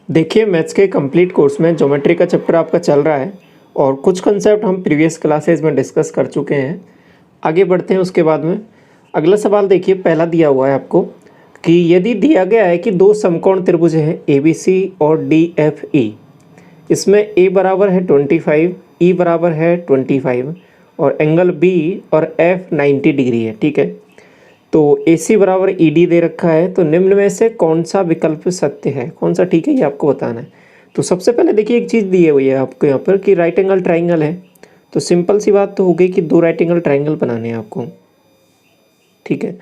देखिए मैथ्स के complete course में ज्योमेट्री का चैप्टर आपका चल रहा है और कुछ कंसेप्ट हम प्रीवियस क्लासेस में डिस्कस कर चुके हैं। आगे बढ़ते हैं उसके बाद में। अगला सवाल देखिए, पहला दिया हुआ है आपको कि यदि दिया गया है कि दो समकोण त्रिभुज हैं ABC और DFE, इसमें A बराबर है 25, E बराबर है 25 और एंगल B और F 90 डिग्री है। ठीक है, तो AC बराबर ED दे रखा है, तो निम्न में से कौन सा विकल्प सत्य है, कौन सा ठीक है, ये आपको बताना है। तो सबसे पहले देखिए एक चीज़ दी हुई है आपको यहाँ पर कि राइट एंगल ट्राइंगल है, तो सिंपल सी बात तो हो गई कि दो राइट एंगल ट्राइंगल बनाने हैं आपको। ठीक है,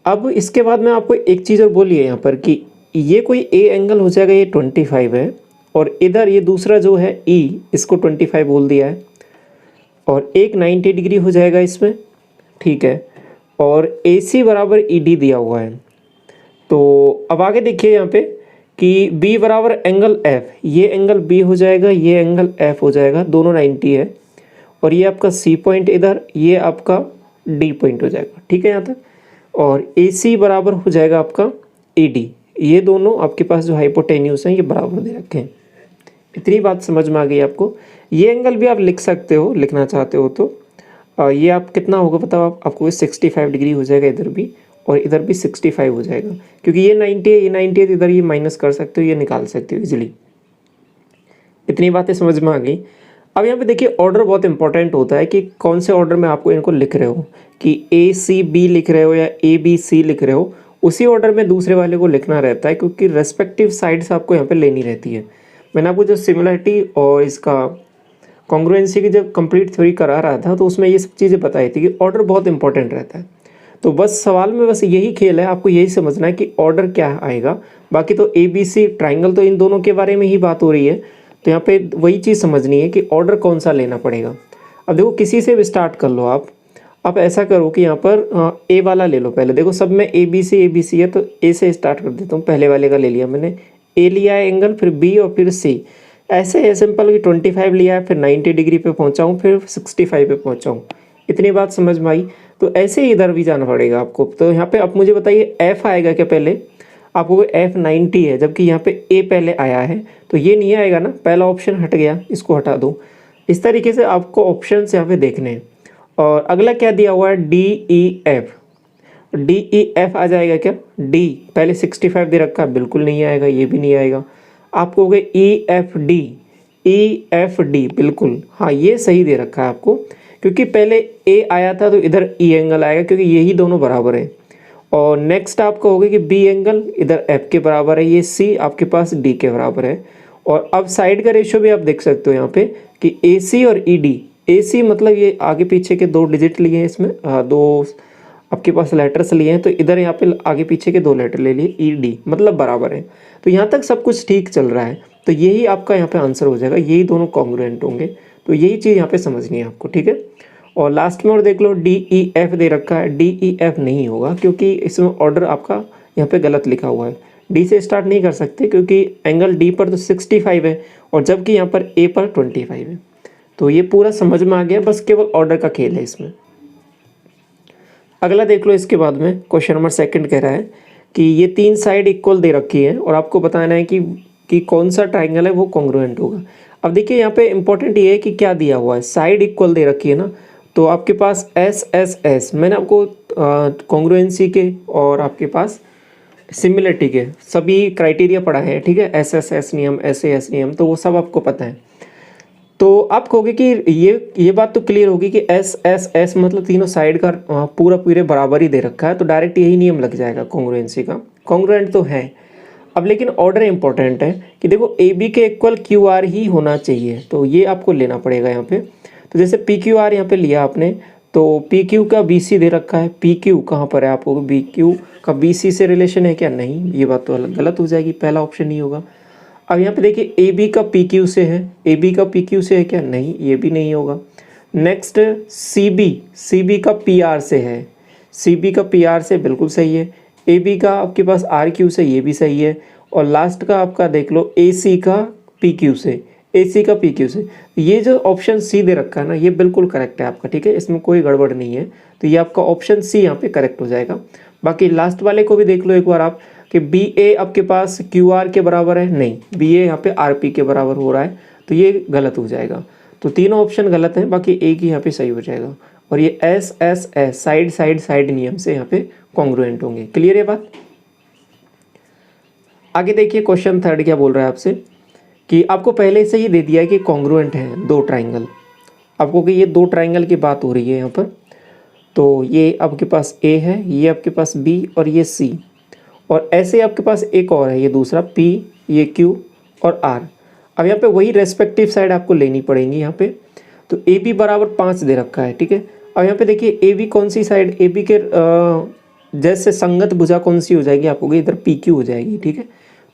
अब इसके बाद में आपको एक चीज़ और बोली है यहाँ पर कि ये कोई ए एंगल हो जाएगा, ये 25 है, और इधर ये दूसरा जो है E, इसको 25 बोल दिया है, और एक 90 डिग्री हो जाएगा इसमें। ठीक है, और AC बराबर ED दिया हुआ है। तो अब आगे देखिए यहाँ पे कि B बराबर एंगल F, ये एंगल B हो जाएगा, ये एंगल F हो जाएगा, दोनों 90 है, और ये आपका C पॉइंट इधर, ये आपका D पॉइंट हो जाएगा। ठीक है यहाँ तक, और AC बराबर हो जाएगा आपका ED, ये दोनों आपके पास जो हाइपोटेन्यूस हैं ये बराबर दे रखे हैं। इतनी बात समझ में आ गई आपको। ये एंगल भी आप लिख सकते हो, लिखना चाहते हो तो ये आप कितना होगा पता आपको 65 डिग्री हो जाएगा इधर भी, और इधर भी 65 हो जाएगा, क्योंकि ये 90 है, ये 90 है, तो इधर ये माइनस कर सकते हो, ये निकाल सकते हो इजीली। इतनी बातें समझ में आ गई। अब यहाँ पे देखिए ऑर्डर बहुत इंपॉर्टेंट होता है कि कौन से ऑर्डर में आपको इनको लिख रहे हो, कि ACB लिख रहे हो या ABC लिख रहे हो, उसी ऑर्डर में दूसरे वाले को लिखना रहता है, क्योंकि रेस्पेक्टिव साइड्स आपको यहाँ पे लेनी रहती है। मैंने आपको जो सिमिलरिटी और इसका कॉन्ग्रुएंसी की जब कंप्लीट थ्योरी करा रहा था तो उसमें ये सब चीज़ें बताई थी कि ऑर्डर बहुत इंपॉर्टेंट रहता है। तो बस सवाल में बस यही खेल है, आपको यही समझना है कि ऑर्डर क्या आएगा। बाकी तो ABC ट्राइंगल तो इन दोनों के बारे में ही बात हो रही है, तो यहाँ पे वही चीज़ समझनी है कि ऑर्डर कौन सा लेना पड़ेगा। अब देखो किसी से भी स्टार्ट कर लो आप ऐसा करो कि यहाँ पर A वाला ले लो पहले। देखो सब में ABC है, तो A से स्टार्ट कर देता हूँ। पहले वाले का ले लिया मैंने, A लिया है एंगल, फिर B और फिर C। ऐसे है सिंपल कि 25 लिया है, फिर 90 डिग्री पे पहुंचा हूँ, फिर 65 पे पहुंचा हूँ। इतनी बात समझ में आई। तो ऐसे ही इधर भी जाना पड़ेगा आपको। तो यहाँ पे आप मुझे बताइए F आएगा क्या पहले? आपको F 90 है, जबकि यहाँ पे A पहले आया है, तो ये नहीं आएगा ना, पहला ऑप्शन हट गया, इसको हटा दो। इस तरीके से आपको ऑप्शन यहाँ पे देखने हैं। और अगला क्या दिया हुआ है, DEF आ जाएगा क्या? D पहले 65 दे रखा है, बिल्कुल नहीं आएगा, ये भी नहीं आएगा। आप कहोगे EFD, बिल्कुल हाँ, ये सही दे रखा है आपको, क्योंकि पहले A आया था तो इधर E एंगल आएगा, क्योंकि यही दोनों बराबर हैं। और नेक्स्ट आप कहोगे कि B एंगल इधर F के बराबर है, ये C आपके पास D के बराबर है। और अब साइड का रेशियो भी आप देख सकते हो यहाँ पे कि AC और ED, AC मतलब ये आगे पीछे के दो डिजिट लिए हैं इसमें, दो आपके पास लेटर्स लिए हैं, तो इधर यहाँ पे आगे पीछे के दो लेटर ले लिए, ED मतलब बराबर है। तो यहाँ तक सब कुछ ठीक चल रहा है, तो यही आपका यहाँ पे आंसर हो जाएगा, यही दोनों कॉन्ग्रुएंट होंगे। तो यही चीज़ यहाँ पे समझनी है आपको, ठीक है। और लास्ट में और देख लो, DEF दे रखा है, DEF नहीं होगा, क्योंकि इसमें ऑर्डर आपका यहाँ पे गलत लिखा हुआ है। D से स्टार्ट नहीं कर सकते, क्योंकि एंगल D पर तो 65 है, और जबकि यहाँ पर A पर 25 है। तो ये पूरा समझ में आ गया, बस केवल ऑर्डर का खेल है इसमें। अगला देख लो, इसके बाद में क्वेश्चन नंबर 2 कह रहा है कि ये 3 साइड इक्वल दे रखी है, और आपको बताना है कि कौन सा ट्राइंगल है वो कॉन्ग्रुएंट होगा। अब देखिए यहाँ पे इंपॉर्टेंट ये है कि क्या दिया हुआ है, साइड इक्वल दे रखी है ना, तो आपके पास SSS, मैंने आपको कॉन्ग्रुएंसी के और आपके पास सिमिलरिटी के सभी क्राइटेरिया पढ़ा है, ठीक है। SSS नियम, SAS नियम, तो वो सब आपको पता है। तो आप कहोगे कि ये बात तो क्लियर होगी कि SSS मतलब तीनों साइड का पूरे बराबर ही दे रखा है, तो डायरेक्ट यही नियम लग जाएगा कॉन्ग्रुएंसी का, कॉन्ग्रुएंट तो है। अब लेकिन ऑर्डर इंपॉर्टेंट है कि देखो AB के इक्वल QR ही होना चाहिए, तो ये आपको लेना पड़ेगा यहाँ पे। तो जैसे PQR यहाँ पे लिया आपने, तो PQ का BC दे रखा है, PQ कहाँ पर है, आपको BQ का BC से रिलेशन है क्या? नहीं, ये बात तो गलत हो जाएगी, पहला ऑप्शन नहीं होगा। अब यहाँ पे देखिए AB का PQ से है, AB का PQ से है क्या? नहीं, ये भी नहीं होगा। नेक्स्ट CB का PR से है, CB का PR से बिल्कुल सही है। AB का आपके पास RQ से, ये भी सही है। और लास्ट का आपका देख लो AC का PQ से, AC का PQ से। ये जो ऑप्शन C दे रखा है ना, ये बिल्कुल करेक्ट है आपका, ठीक है, इसमें कोई गड़बड़ नहीं है। तो ये आपका ऑप्शन C यहाँ पे करेक्ट हो जाएगा। बाकी लास्ट वाले को भी देख लो एक बार आप, कि बी ए आपके पास क्यू आर के बराबर है, नहीं, बी ए यहाँ पे आर पी के बराबर हो रहा है, तो ये गलत हो जाएगा। तो तीनों ऑप्शन गलत हैं, बाकी एक ही यहाँ पे सही हो जाएगा। और ये S S S side side side नियम से यहाँ पे कॉन्ग्रुएंट होंगे। क्लियर है बात? आगे देखिए क्वेश्चन थर्ड क्या बोल रहा है आपसे कि आपको पहले से ही दे दिया है कि कॉन्ग्रुएंट हैं दो ट्राइंगल, आपको कि ये दो ट्राइंगल की बात हो रही है यहाँ पर। तो ये आपके पास ए है, ये आपके पास बी और ये सी, और ऐसे आपके पास एक और है, ये दूसरा पी, ये क्यू और आर। अब यहाँ पे वही रेस्पेक्टिव साइड आपको लेनी पड़ेंगी यहाँ पे। तो ए बी बराबर 5 दे रखा है, ठीक है। अब यहाँ पे देखिए ए बी कौन सी साइड, ए बी के जैसे संगत भुजा कौन सी हो जाएगी आपको, इधर पी क्यू हो जाएगी, ठीक है।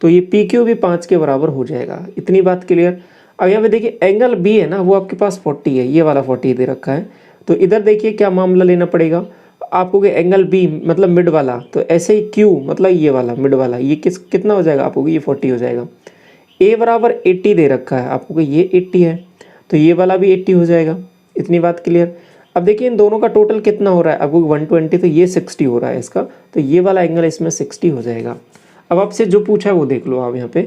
तो ये पी क्यू भी 5 के बराबर हो जाएगा। इतनी बात क्लियर। अब यहाँ पे देखिए एंगल बी है ना, वो आपके पास 40 है, ये वाला 40 दे रखा है। तो इधर देखिए क्या मामला लेना पड़ेगा आपको कि एंगल बी मतलब मिड वाला, तो ऐसे ही क्यू मतलब ये वाला मिड वाला, ये कितना हो जाएगा आपको, ये 40 हो जाएगा। ए बराबर 80 दे रखा है आपको कि ये 80 है, तो ये वाला भी 80 हो जाएगा। इतनी बात क्लियर। अब देखिए इन दोनों का टोटल कितना हो रहा है आपको 120, तो ये 60 हो रहा है इसका, तो ये वाला एंगल इसमें 60 हो जाएगा। अब आपसे जो पूछा है वो देख लो आप यहाँ पे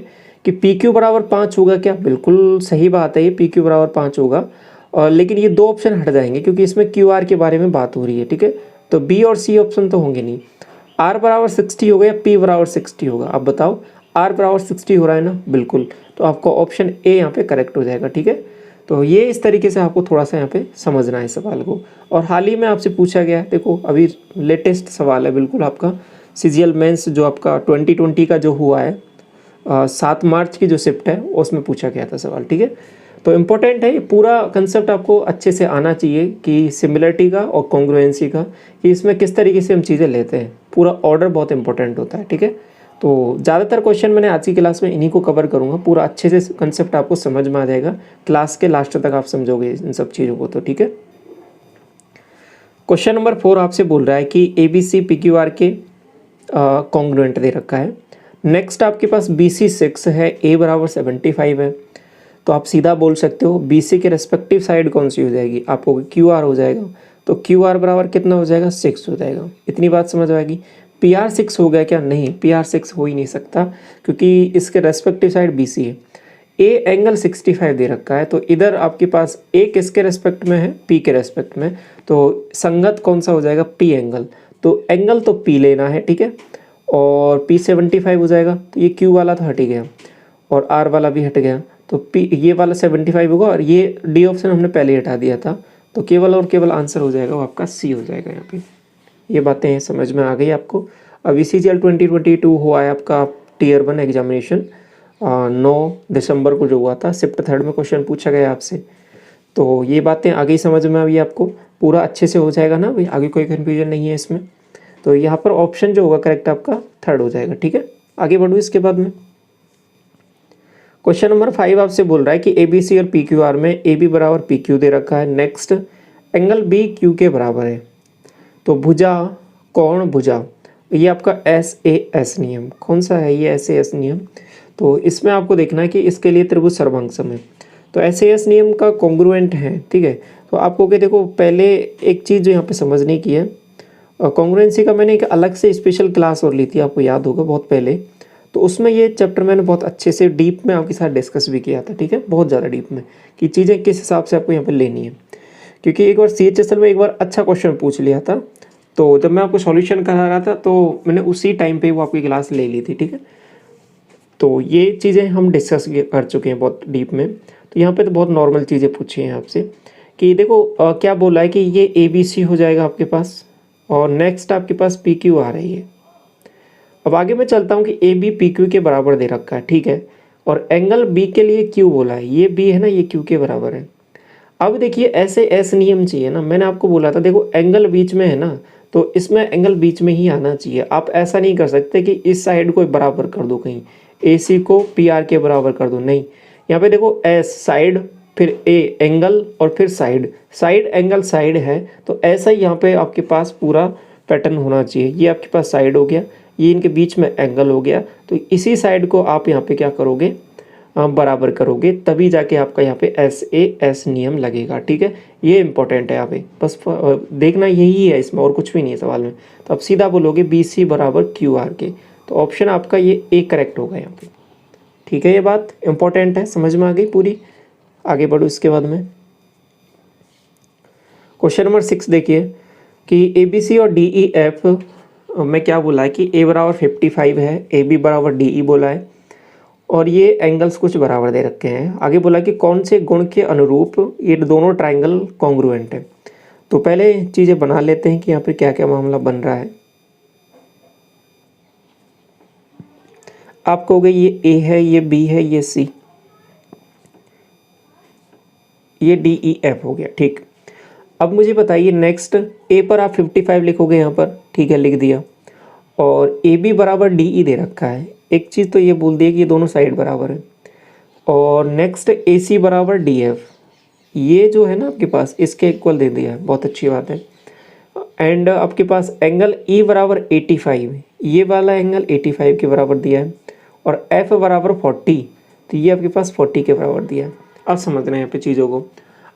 कि पी क्यू बराबर 5 होगा क्या, बिल्कुल सही बात है, ये पी क्यू बराबर 5 होगा। और लेकिन ये दो ऑप्शन हट जाएंगे क्योंकि इसमें क्यू आर के बारे में बात हो रही है, ठीक है। तो बी और सी ऑप्शन तो होंगे नहीं। आर बराबर 60 होगा या पी बराबर 60 होगा, आप बताओ। आर बराबर 60 हो रहा है ना, बिल्कुल, तो आपका ऑप्शन ए यहाँ पे करेक्ट हो जाएगा, ठीक है। तो ये इस तरीके से आपको थोड़ा सा यहाँ पे समझना है सवाल को। और हाल ही में आपसे पूछा गया है, देखो अभी लेटेस्ट सवाल है बिल्कुल आपका, सीजीएल मेंस जो आपका 2020 का जो हुआ है 7 मार्च की जो शिफ्ट है उसमें पूछा गया था सवाल, ठीक है। तो इम्पोर्टेंट है, ये पूरा कंसेप्ट आपको अच्छे से आना चाहिए कि सिमिलरिटी का और कॉन्ग्रुएंसी का, कि इसमें किस तरीके से हम चीज़ें लेते हैं, पूरा ऑर्डर बहुत इंपॉर्टेंट होता है, ठीक है। तो ज़्यादातर क्वेश्चन मैंने आज की क्लास में इन्हीं को कवर करूँगा, पूरा अच्छे से कंसेप्ट आपको समझ में आ जाएगा, क्लास के लास्ट तक आप समझोगे इन सब चीज़ों को, तो ठीक है। क्वेश्चन नंबर 4 आपसे बोल रहा है कि A B C P Q R के कॉन्ग्रुएंट दे रखा है। नेक्स्ट आपके पास बी सी 6 है, ए बराबर 75 है, तो आप सीधा बोल सकते हो बी सी के रेस्पेक्टिव साइड कौन सी हो जाएगी आपको, क्यू आर हो जाएगा। तो क्यू आर बराबर कितना हो जाएगा, 6 हो जाएगा। इतनी बात समझ आएगी। पी आर 6 हो गया क्या, नहीं, पी आर 6 हो ही नहीं सकता क्योंकि इसके रेस्पेक्टिव साइड बी सी है। ए एंगल 65 दे रखा है, तो इधर आपके पास ए किसके रेस्पेक्ट में है, पी के रेस्पेक्ट में, तो संगत कौन सा हो जाएगा, पी एंगल। तो एंगल तो पी लेना है, ठीक है। और पी 75 हो जाएगा, तो ये क्यू वाला तो हट ही गया और आर वाला भी हट गया, तो पी ये वाला 75 होगा और ये डी ऑप्शन हमने पहले ही हटा दिया था, तो केवल और केवल आंसर हो जाएगा वो आपका सी हो जाएगा यहाँ पे। ये बातें समझ में आ गई आपको। अब CGL 2022 हुआ है आपका टीयर 1 एग्जामिनेशन 9 दिसंबर को जो हुआ था, शिफ्ट 3 में क्वेश्चन पूछा गया आपसे। तो ये बातें आगे समझ में आई आपको, पूरा अच्छे से हो जाएगा ना भाई, आगे कोई कन्फ्यूजन नहीं है इसमें। तो यहाँ पर ऑप्शन जो होगा करेक्ट आपका 3rd हो जाएगा, ठीक है। आगे बढ़ूँ इसके बाद में। क्वेश्चन नंबर 5 आपसे बोल रहा है कि ए बी सी और पी क्यू आर में ए बी बराबर पी क्यू दे रखा है। नेक्स्ट एंगल बी क्यू के बराबर है, तो भुजा कोण भुजा, ये आपका SAS नियम कौन सा है, ये SAS नियम। तो इसमें आपको देखना है कि इसके लिए त्रिभुज सर्वांगसम है, तो SAS नियम का कॉन्ग्रुएंट है, ठीक है। तो आपको कि देखो पहले एक चीज़ जो यहाँ पे समझने की है, कॉन्ग्रुएंसी का मैंने एक अलग से स्पेशल क्लास और ली थी, आपको याद होगा बहुत पहले, तो उसमें ये चैप्टर मैंने बहुत अच्छे से डीप में आपके साथ डिस्कस भी किया था, ठीक है, बहुत ज़्यादा डीप में, कि चीज़ें किस हिसाब से आपको यहाँ पे लेनी है। क्योंकि एक बार CHSL में एक बार अच्छा क्वेश्चन पूछ लिया था, तो जब मैं आपको सॉल्यूशन करा रहा था तो मैंने उसी टाइम पे वो आपकी क्लास ले ली थी, ठीक है। तो ये चीज़ें हम डिस्कस कर चुके हैं बहुत डीप में। तो यहाँ पे तो बहुत नॉर्मल चीज़ें पूछी हैं आपसे कि देखो क्या बोला है कि ये ABC हो जाएगा आपके पास, और नेक्स्ट आपके पास PQ आ रही है। अब आगे मैं चलता हूँ कि AB PQ के बराबर दे रखा है, ठीक है, और एंगल B के लिए Q बोला है, ये B है ना, ये Q के बराबर है। अब देखिए ऐसे S नियम चाहिए ना, मैंने आपको बोला था देखो एंगल बीच में है ना, तो इसमें एंगल बीच में ही आना चाहिए। आप ऐसा नहीं कर सकते कि इस साइड को बराबर कर दो, कहीं AC को PR के बराबर कर दो, नहीं। यहाँ पे देखो S साइड, फिर A एंगल और फिर साइड, साइड एंगल साइड है, तो ऐसा ही यहाँ पे आपके पास पूरा पैटर्न होना चाहिए। ये आपके पास साइड हो गया, ये इनके बीच में एंगल हो गया, तो इसी साइड को आप यहाँ पे क्या करोगे, बराबर करोगे, तभी जाके आपका यहाँ पे SAS नियम लगेगा, ठीक है। ये इंपॉर्टेंट है यहाँ पे, बस देखना यही है इसमें, और कुछ भी नहीं है सवाल में। तो आप सीधा बोलोगे BC बराबर QR के, तो ऑप्शन आपका ये ए करेक्ट होगा यहाँ पे। ठीक है, ये बात इंपॉर्टेंट है, समझ में आ गई पूरी। आगे बढ़ो इसके बाद में क्वेश्चन नंबर 6 देखिए कि ए बी सी और डी ई एफ में क्या बोला है कि ए बराबर 55 है, ए बी बराबर डी ई बोला है और ये एंगल्स कुछ बराबर दे रखे हैं। आगे बोला कि कौन से गुण के अनुरूप ये दोनों ट्राइंगल कॉन्ग्रुएंट है। तो पहले चीज़ें बना लेते हैं कि यहाँ पे क्या क्या मामला बन रहा है। आप कहोगे ये ए है, ये बी है, ये सी, ये डी ई एफ हो गया। ठीक, अब मुझे बताइए नेक्स्ट, ए पर आप 55 लिखोगे यहाँ पर, ठीक है, लिख दिया। और ए बी बराबर डी ई दे रखा है। एक चीज़ तो ये बोल दिया कि ये दोनों साइड बराबर है। और नेक्स्ट ए सी बराबर डी एफ, ये जो है ना आपके पास इसके इक्वल दे दिया है, बहुत अच्छी बात है। एंड आपके पास एंगल ई बराबर 85, ये वाला एंगल 85 के बराबर दिया है। और एफ बराबर 40, तो ये आपके पास 40 के बराबर दिया है। अब समझना है यहाँ पे चीज़ों को।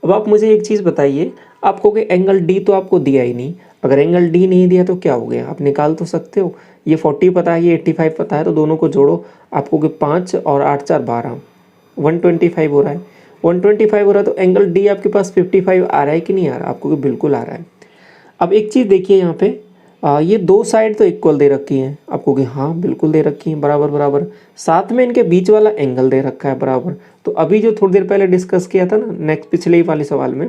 अब आप मुझे एक चीज़ बताइए, आपको कि एंगल डी तो आपको दिया ही नहीं। अगर एंगल डी नहीं दिया तो क्या हो गया, आप निकाल तो सकते हो। ये 40 पता है, ये 85 पता है, तो दोनों को जोड़ो, आपको कि 5 और 8 4 12, 125 हो रहा है। 125 हो रहा है तो एंगल डी आपके पास 55 आ रहा है कि नहीं आ रहा, आपको कि बिल्कुल आ रहा है। अब एक चीज़ देखिए यहाँ पे, ये दो साइड तो इक्वल दे रखी हैं आपको कि हाँ बिल्कुल दे रखी हैं बराबर बराबर। साथ में इनके बीच वाला एंगल दे रखा है बराबर। तो अभी जो थोड़ी देर पहले डिस्कस किया था ना नेक्स्ट पिछले ही वाले सवाल में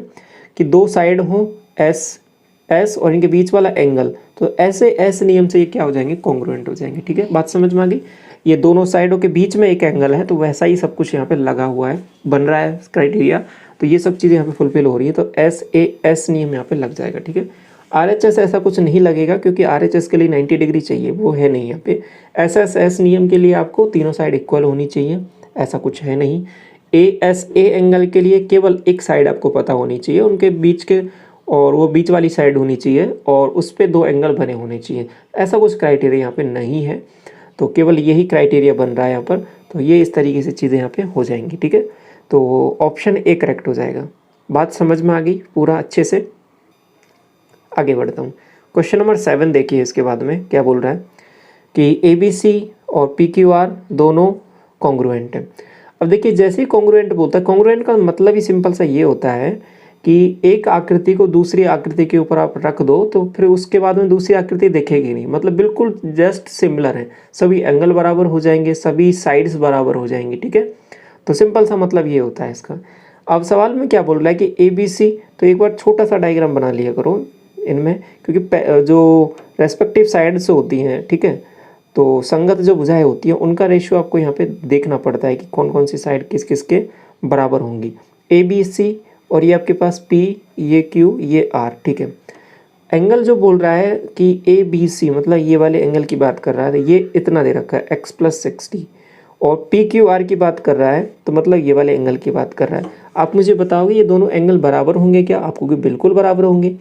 कि दो साइड हो एस एस और इनके बीच वाला एंगल, तो ऐसे एस नियम से ये क्या हो जाएंगे, कॉन्ग्रुएंट हो जाएंगे। ठीक है, बात समझ में आ गई। ये दोनों साइडों के बीच में एक एंगल है, तो वैसा ही सब कुछ यहाँ पे लगा हुआ है, बन रहा है क्राइटेरिया। तो ये सब चीज़ें यहाँ पे फुलफिल हो रही है, तो एस ए एस नियम यहाँ पे लग जाएगा। ठीक है, आर एच एस ऐसा कुछ नहीं लगेगा क्योंकि आर एच एस के लिए 90 डिग्री चाहिए, वो है नहीं यहाँ पे। एस एस एस नियम के लिए आपको तीनों साइड इक्वल होनी चाहिए, ऐसा कुछ है नहीं। ए एस ए एंगल के लिए केवल एक साइड आपको पता होनी चाहिए उनके बीच के, और वो बीच वाली साइड होनी चाहिए और उस पर दो एंगल बने होने चाहिए। ऐसा कुछ क्राइटेरिया यहाँ पे नहीं है, तो केवल यही क्राइटेरिया बन रहा है यहाँ पर। तो ये इस तरीके से चीज़ें यहाँ पे हो जाएंगी। ठीक है, तो ऑप्शन ए करेक्ट हो जाएगा। बात समझ में आ गई पूरा अच्छे से। आगे बढ़ता हूँ, क्वेश्चन नंबर 7 देखिए, इसके बाद में क्या बोल रहा है कि ए बी सी और पी क्यू आर दोनों कॉन्ग्रुएंट है। अब देखिए जैसे ही कॉन्ग्रुएंट बोलता है, कॉन्ग्रुएंट का मतलब ही सिंपल सा ये होता है कि एक आकृति को दूसरी आकृति के ऊपर आप रख दो तो फिर उसके बाद में दूसरी आकृति दिखेगी नहीं, मतलब बिल्कुल जस्ट सिमिलर है, सभी एंगल बराबर हो जाएंगे, सभी साइड्स बराबर हो जाएंगी। ठीक है, तो सिंपल सा मतलब ये होता है इसका। अब सवाल में क्या बोल रहा है कि ए बी सी, तो एक बार छोटा सा डायग्राम बना लिया करो इनमें, क्योंकि जो रेस्पेक्टिव साइड्स होती हैं, ठीक है, तो संगत जो भुजाएं होती हैं उनका रेशियो आपको यहाँ पे देखना पड़ता है कि कौन कौन सी साइड किस किस के बराबर होंगी। ए बी सी और ये आपके पास पी, ये क्यू, ये आर। ठीक है, एंगल जो बोल रहा है कि ए बी सी मतलब ये वाले एंगल की बात कर रहा है, तो ये इतना दे रखा है x + 60, और पी क्यू आर की बात कर रहा है तो मतलब ये वाले एंगल की बात कर रहा है। आप मुझे बताओगे ये दोनों एंगल बराबर होंगे क्या, आपको कि बिल्कुल बराबर होंगे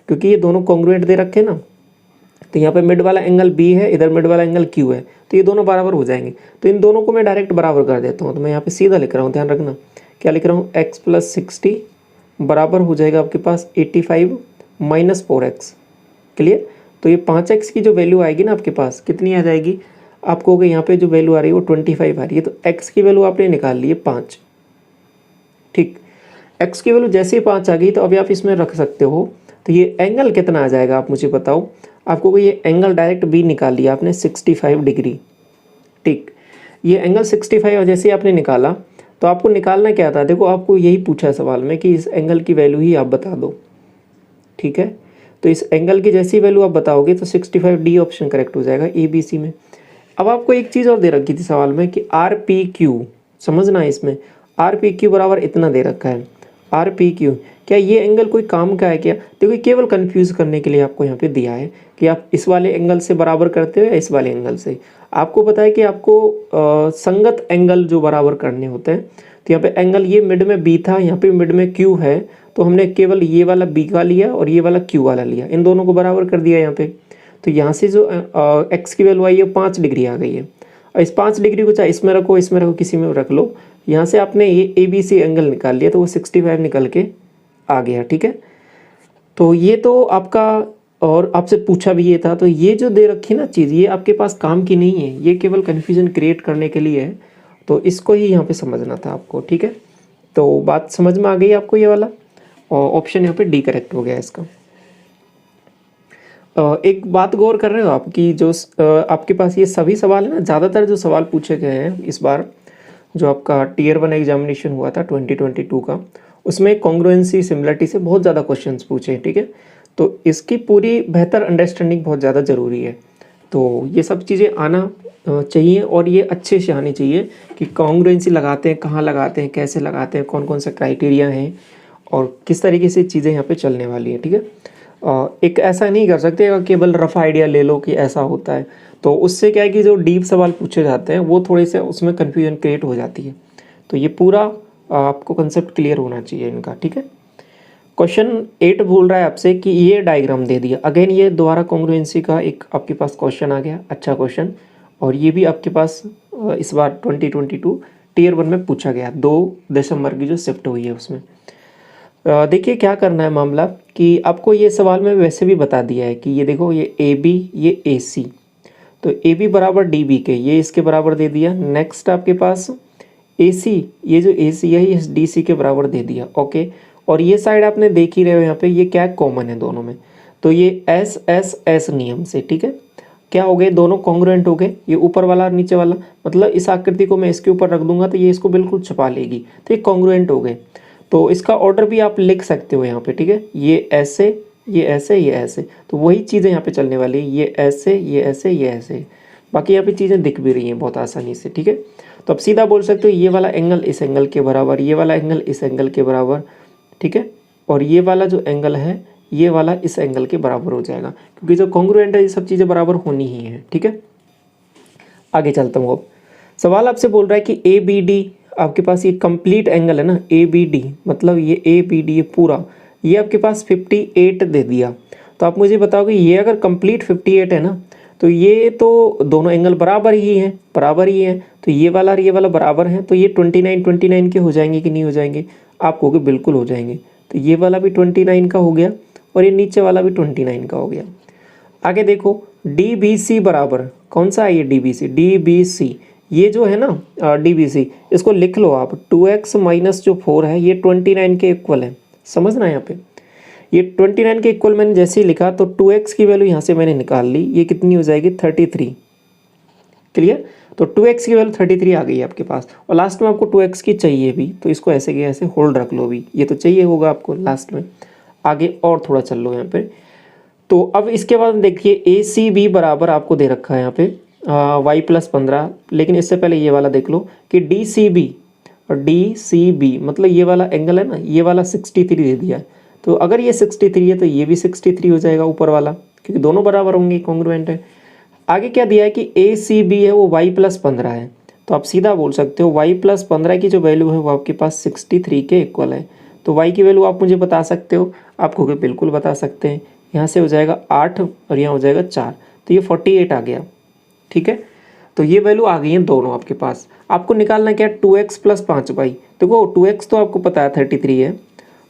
क्योंकि ये दोनों कॉन्ग्रुएंट दे रखे ना। तो यहाँ पे मिड वाला एंगल बी है, इधर मिड वाला एंगल क्यू है, तो ये दोनों बराबर हो जाएंगे। तो इन दोनों को मैं डायरेक्ट बराबर कर देता हूँ, तो मैं यहाँ पे सीधा लिख रहा हूँ, ध्यान रखना क्या लिख रहा हूँ, x + 60 बराबर हो जाएगा आपके पास 85 - 4x। क्लियर, तो ये 5x की जो वैल्यू आएगी ना आपके पास कितनी आ जाएगी, आपको यहाँ पे जो वैल्यू आ रही है वो 25 आ रही है, तो x की वैल्यू आपने निकाल ली है 5। ठीक, x की वैल्यू जैसे ही 5 आ गई तो अभी आप इसमें रख सकते हो। तो ये एंगल कितना आ जाएगा आप मुझे बताओ, आपको ये एंगल डायरेक्ट बी निकाल लिया आपने 65 डिग्री। ठीक, ये एंगल 65 और जैसे ही आपने निकाला तो आपको निकालना क्या था, देखो आपको यही पूछा है सवाल में कि इस एंगल की वैल्यू ही आप बता दो। ठीक है, तो इस एंगल की जैसी वैल्यू आप बताओगे तो 65 डी ऑप्शन करेक्ट हो जाएगा ए बी सी में। अब आपको एक चीज़ और दे रखी थी सवाल में कि आर पी क्यू, समझना है इसमें, आर पी क्यू बराबर इतना दे रखा है, आर पी क्यू, क्या ये एंगल कोई काम का है क्या। देखो केवल कंफ्यूज करने के लिए आपको यहाँ पे दिया है कि आप इस वाले एंगल से बराबर करते हो या इस वाले एंगल से। आपको पता है कि आपको संगत एंगल जो बराबर करने होते हैं, तो यहाँ पे एंगल ये मिड में बी था, यहाँ पे मिड में क्यू है, तो हमने केवल ये वाला बी का लिया और ये वाला क्यू वाला लिया, इन दोनों को बराबर कर दिया यहाँ पे। तो यहाँ से जो एक्स की वैल्यू आई है 5 डिग्री आ गई है, और इस 5 डिग्री को चाहे इसमें रखो किसी में रख लो, यहाँ से आपने ये ए बी सी एंगल निकाल लिया तो वो 65 निकल के आ गया। ठीक है, तो ये तो आपका और आपसे पूछा भी ये था, तो ये जो दे रखी ना चीज़, ये आपके पास काम की नहीं है, ये केवल कन्फ्यूजन क्रिएट करने के लिए है। तो इसको ही यहाँ पे समझना था आपको, ठीक है। तो बात समझ में आ गई आपको ये वाला, और ऑप्शन यहाँ पे डी करेक्ट हो गया इसका। एक बात गौर कर रहे हो आप कि जो आपके पास ये सभी सवाल है ना, ज़्यादातर जो सवाल पूछे गए हैं इस बार, जो आपका टीयर 1 एग्जामिनेशन हुआ था 2022 का, उसमें कॉन्ग्रुएंसी सिमिलरिटी से बहुत ज़्यादा क्वेश्चंस पूछे हैं, ठीक है। तो इसकी पूरी बेहतर अंडरस्टैंडिंग बहुत ज़्यादा ज़रूरी है। तो ये सब चीज़ें आना चाहिए, और ये अच्छे से आनी चाहिए कि कॉन्ग्रुएंसी लगाते हैं, कहाँ लगाते हैं, कैसे लगाते हैं, कौन कौन सा क्राइटेरिया हैं, और किस तरीके से चीज़ें यहाँ पे चलने वाली हैं, ठीक है। एक ऐसा नहीं कर सकते केवल रफ आइडिया ले लो कि ऐसा होता है, तो उससे क्या है कि जो डीप सवाल पूछे जाते हैं वो थोड़े से उसमें कन्फ्यूजन क्रिएट हो जाती है। तो ये पूरा आपको कंसेप्ट क्लियर होना चाहिए इनका, ठीक है। क्वेश्चन 8 बोल रहा है आपसे कि ये डायग्राम दे दिया। अगेन ये दोबारा कॉन्ग्रुएंसी का एक आपके पास क्वेश्चन आ गया, अच्छा क्वेश्चन, और ये भी आपके पास इस बार 2022 टीयर 1 में पूछा गया, 2 दिसंबर की जो शिफ्ट हुई है उसमें। देखिए क्या करना है मामला कि आपको ये सवाल में वैसे भी बता दिया है कि ये देखो, ये ए बी, ये ए सी, तो ए बी बराबर डी बी के, ये इसके बराबर दे दिया। नेक्स्ट आपके पास ए सी, ये जो ए सी है इस डी सी के बराबर दे दिया, ओके। और ये साइड आपने देख ही रहे हो यहाँ पे, ये क्या कॉमन है दोनों में, तो ये एस एस एस नियम से, ठीक है, क्या हो गए, दोनों कॉन्ग्रुएंट हो गए, ये ऊपर वाला और नीचे वाला, मतलब इस आकृति को मैं इसके ऊपर रख दूंगा तो ये इसको बिल्कुल छुपा लेगी, तो ये कॉन्ग्रुएंट हो गए। तो इसका ऑर्डर भी आप लिख सकते हो यहाँ पे, ठीक है, ये ऐसे, ये ऐसे, ये ऐसे, तो वही चीज़ें यहाँ पे चलने वाली है, ये ऐसे, ये ऐसे, ये ऐसे। बाकी यहाँ पे चीज़ें दिख भी रही हैं बहुत आसानी से, ठीक है। तो अब सीधा बोल सकते हो ये वाला एंगल इस एंगल के बराबर, ये वाला एंगल इस एंगल के बराबर, ठीक है, और ये वाला जो एंगल है ये वाला इस एंगल के बराबर हो जाएगा, क्योंकि जो कॉन्ग्रुएंट है ये सब चीज़ें बराबर होनी ही है, ठीक है। आगे चलता हूँ। अब सवाल आपसे बोल रहा है कि ए बी डी, आपके पास ये कंप्लीट एंगल है ना, ए बी डी, मतलब ये ए बी डी, ये पूरा, ये आपके पास 58 दे दिया। तो आप मुझे बताओ कि ये अगर कंप्लीट 58 है ना, तो ये तो दोनों एंगल बराबर ही हैं, बराबर ही हैं, तो ये वाला और ये वाला बराबर हैं, तो ये 29 के हो जाएंगे कि नहीं हो जाएंगे, आप कहोगे बिल्कुल हो जाएंगे। तो ये वाला भी 29 का हो गया, और ये नीचे वाला भी 29 का हो गया। आगे देखो, डी बी सी बराबर, कौन सा है ये D B C, D B C, ये जो है ना डी बी सी, इसको लिख लो आप, 2x माइनस जो 4 है ये 29 के इक्वल है, समझना यहाँ पे, ये 29 के इक्वल मैंने जैसे ही लिखा तो 2x की वैल्यू यहाँ से मैंने निकाल ली, ये कितनी हो जाएगी 33, क्लियर। तो 2x की वैल्यू 33 आ गई है आपके पास, और लास्ट में आपको 2x की चाहिए भी, तो इसको ऐसे के ऐसे होल्ड रख लो भी, ये तो चाहिए होगा आपको लास्ट में। आगे और थोड़ा चल लो यहाँ पे। तो अब इसके बाद देखिए ए सी बी बराबर आपको दे रखा है यहाँ पे y प्लस 15, लेकिन इससे पहले ये वाला देख लो कि डी सी बी, और डी सी बी मतलब ये वाला एंगल है ना, ये वाला 63 दे दिया है। तो अगर ये 63 है तो ये भी 63 हो जाएगा ऊपर वाला, क्योंकि दोनों बराबर होंगे, कॉन्ग्रुएंट है। आगे क्या दिया है कि ए सी बी है वो y प्लस 15 है, तो आप सीधा बोल सकते हो y प्लस 15 की जो वैल्यू है वो आपके पास 63 के इक्वल है। तो y की वैल्यू आप मुझे बता सकते हो, आपको बिल्कुल बता सकते हैं, यहाँ से हो जाएगा 8 और यहाँ हो जाएगा 4, तो ये 48 आ गया, ठीक है। तो ये वैल्यू आ गई है दोनों आपके पास। आपको निकालना क्या, 2x प्लस 5y, देखो 2x तो आपको पता है 33 है,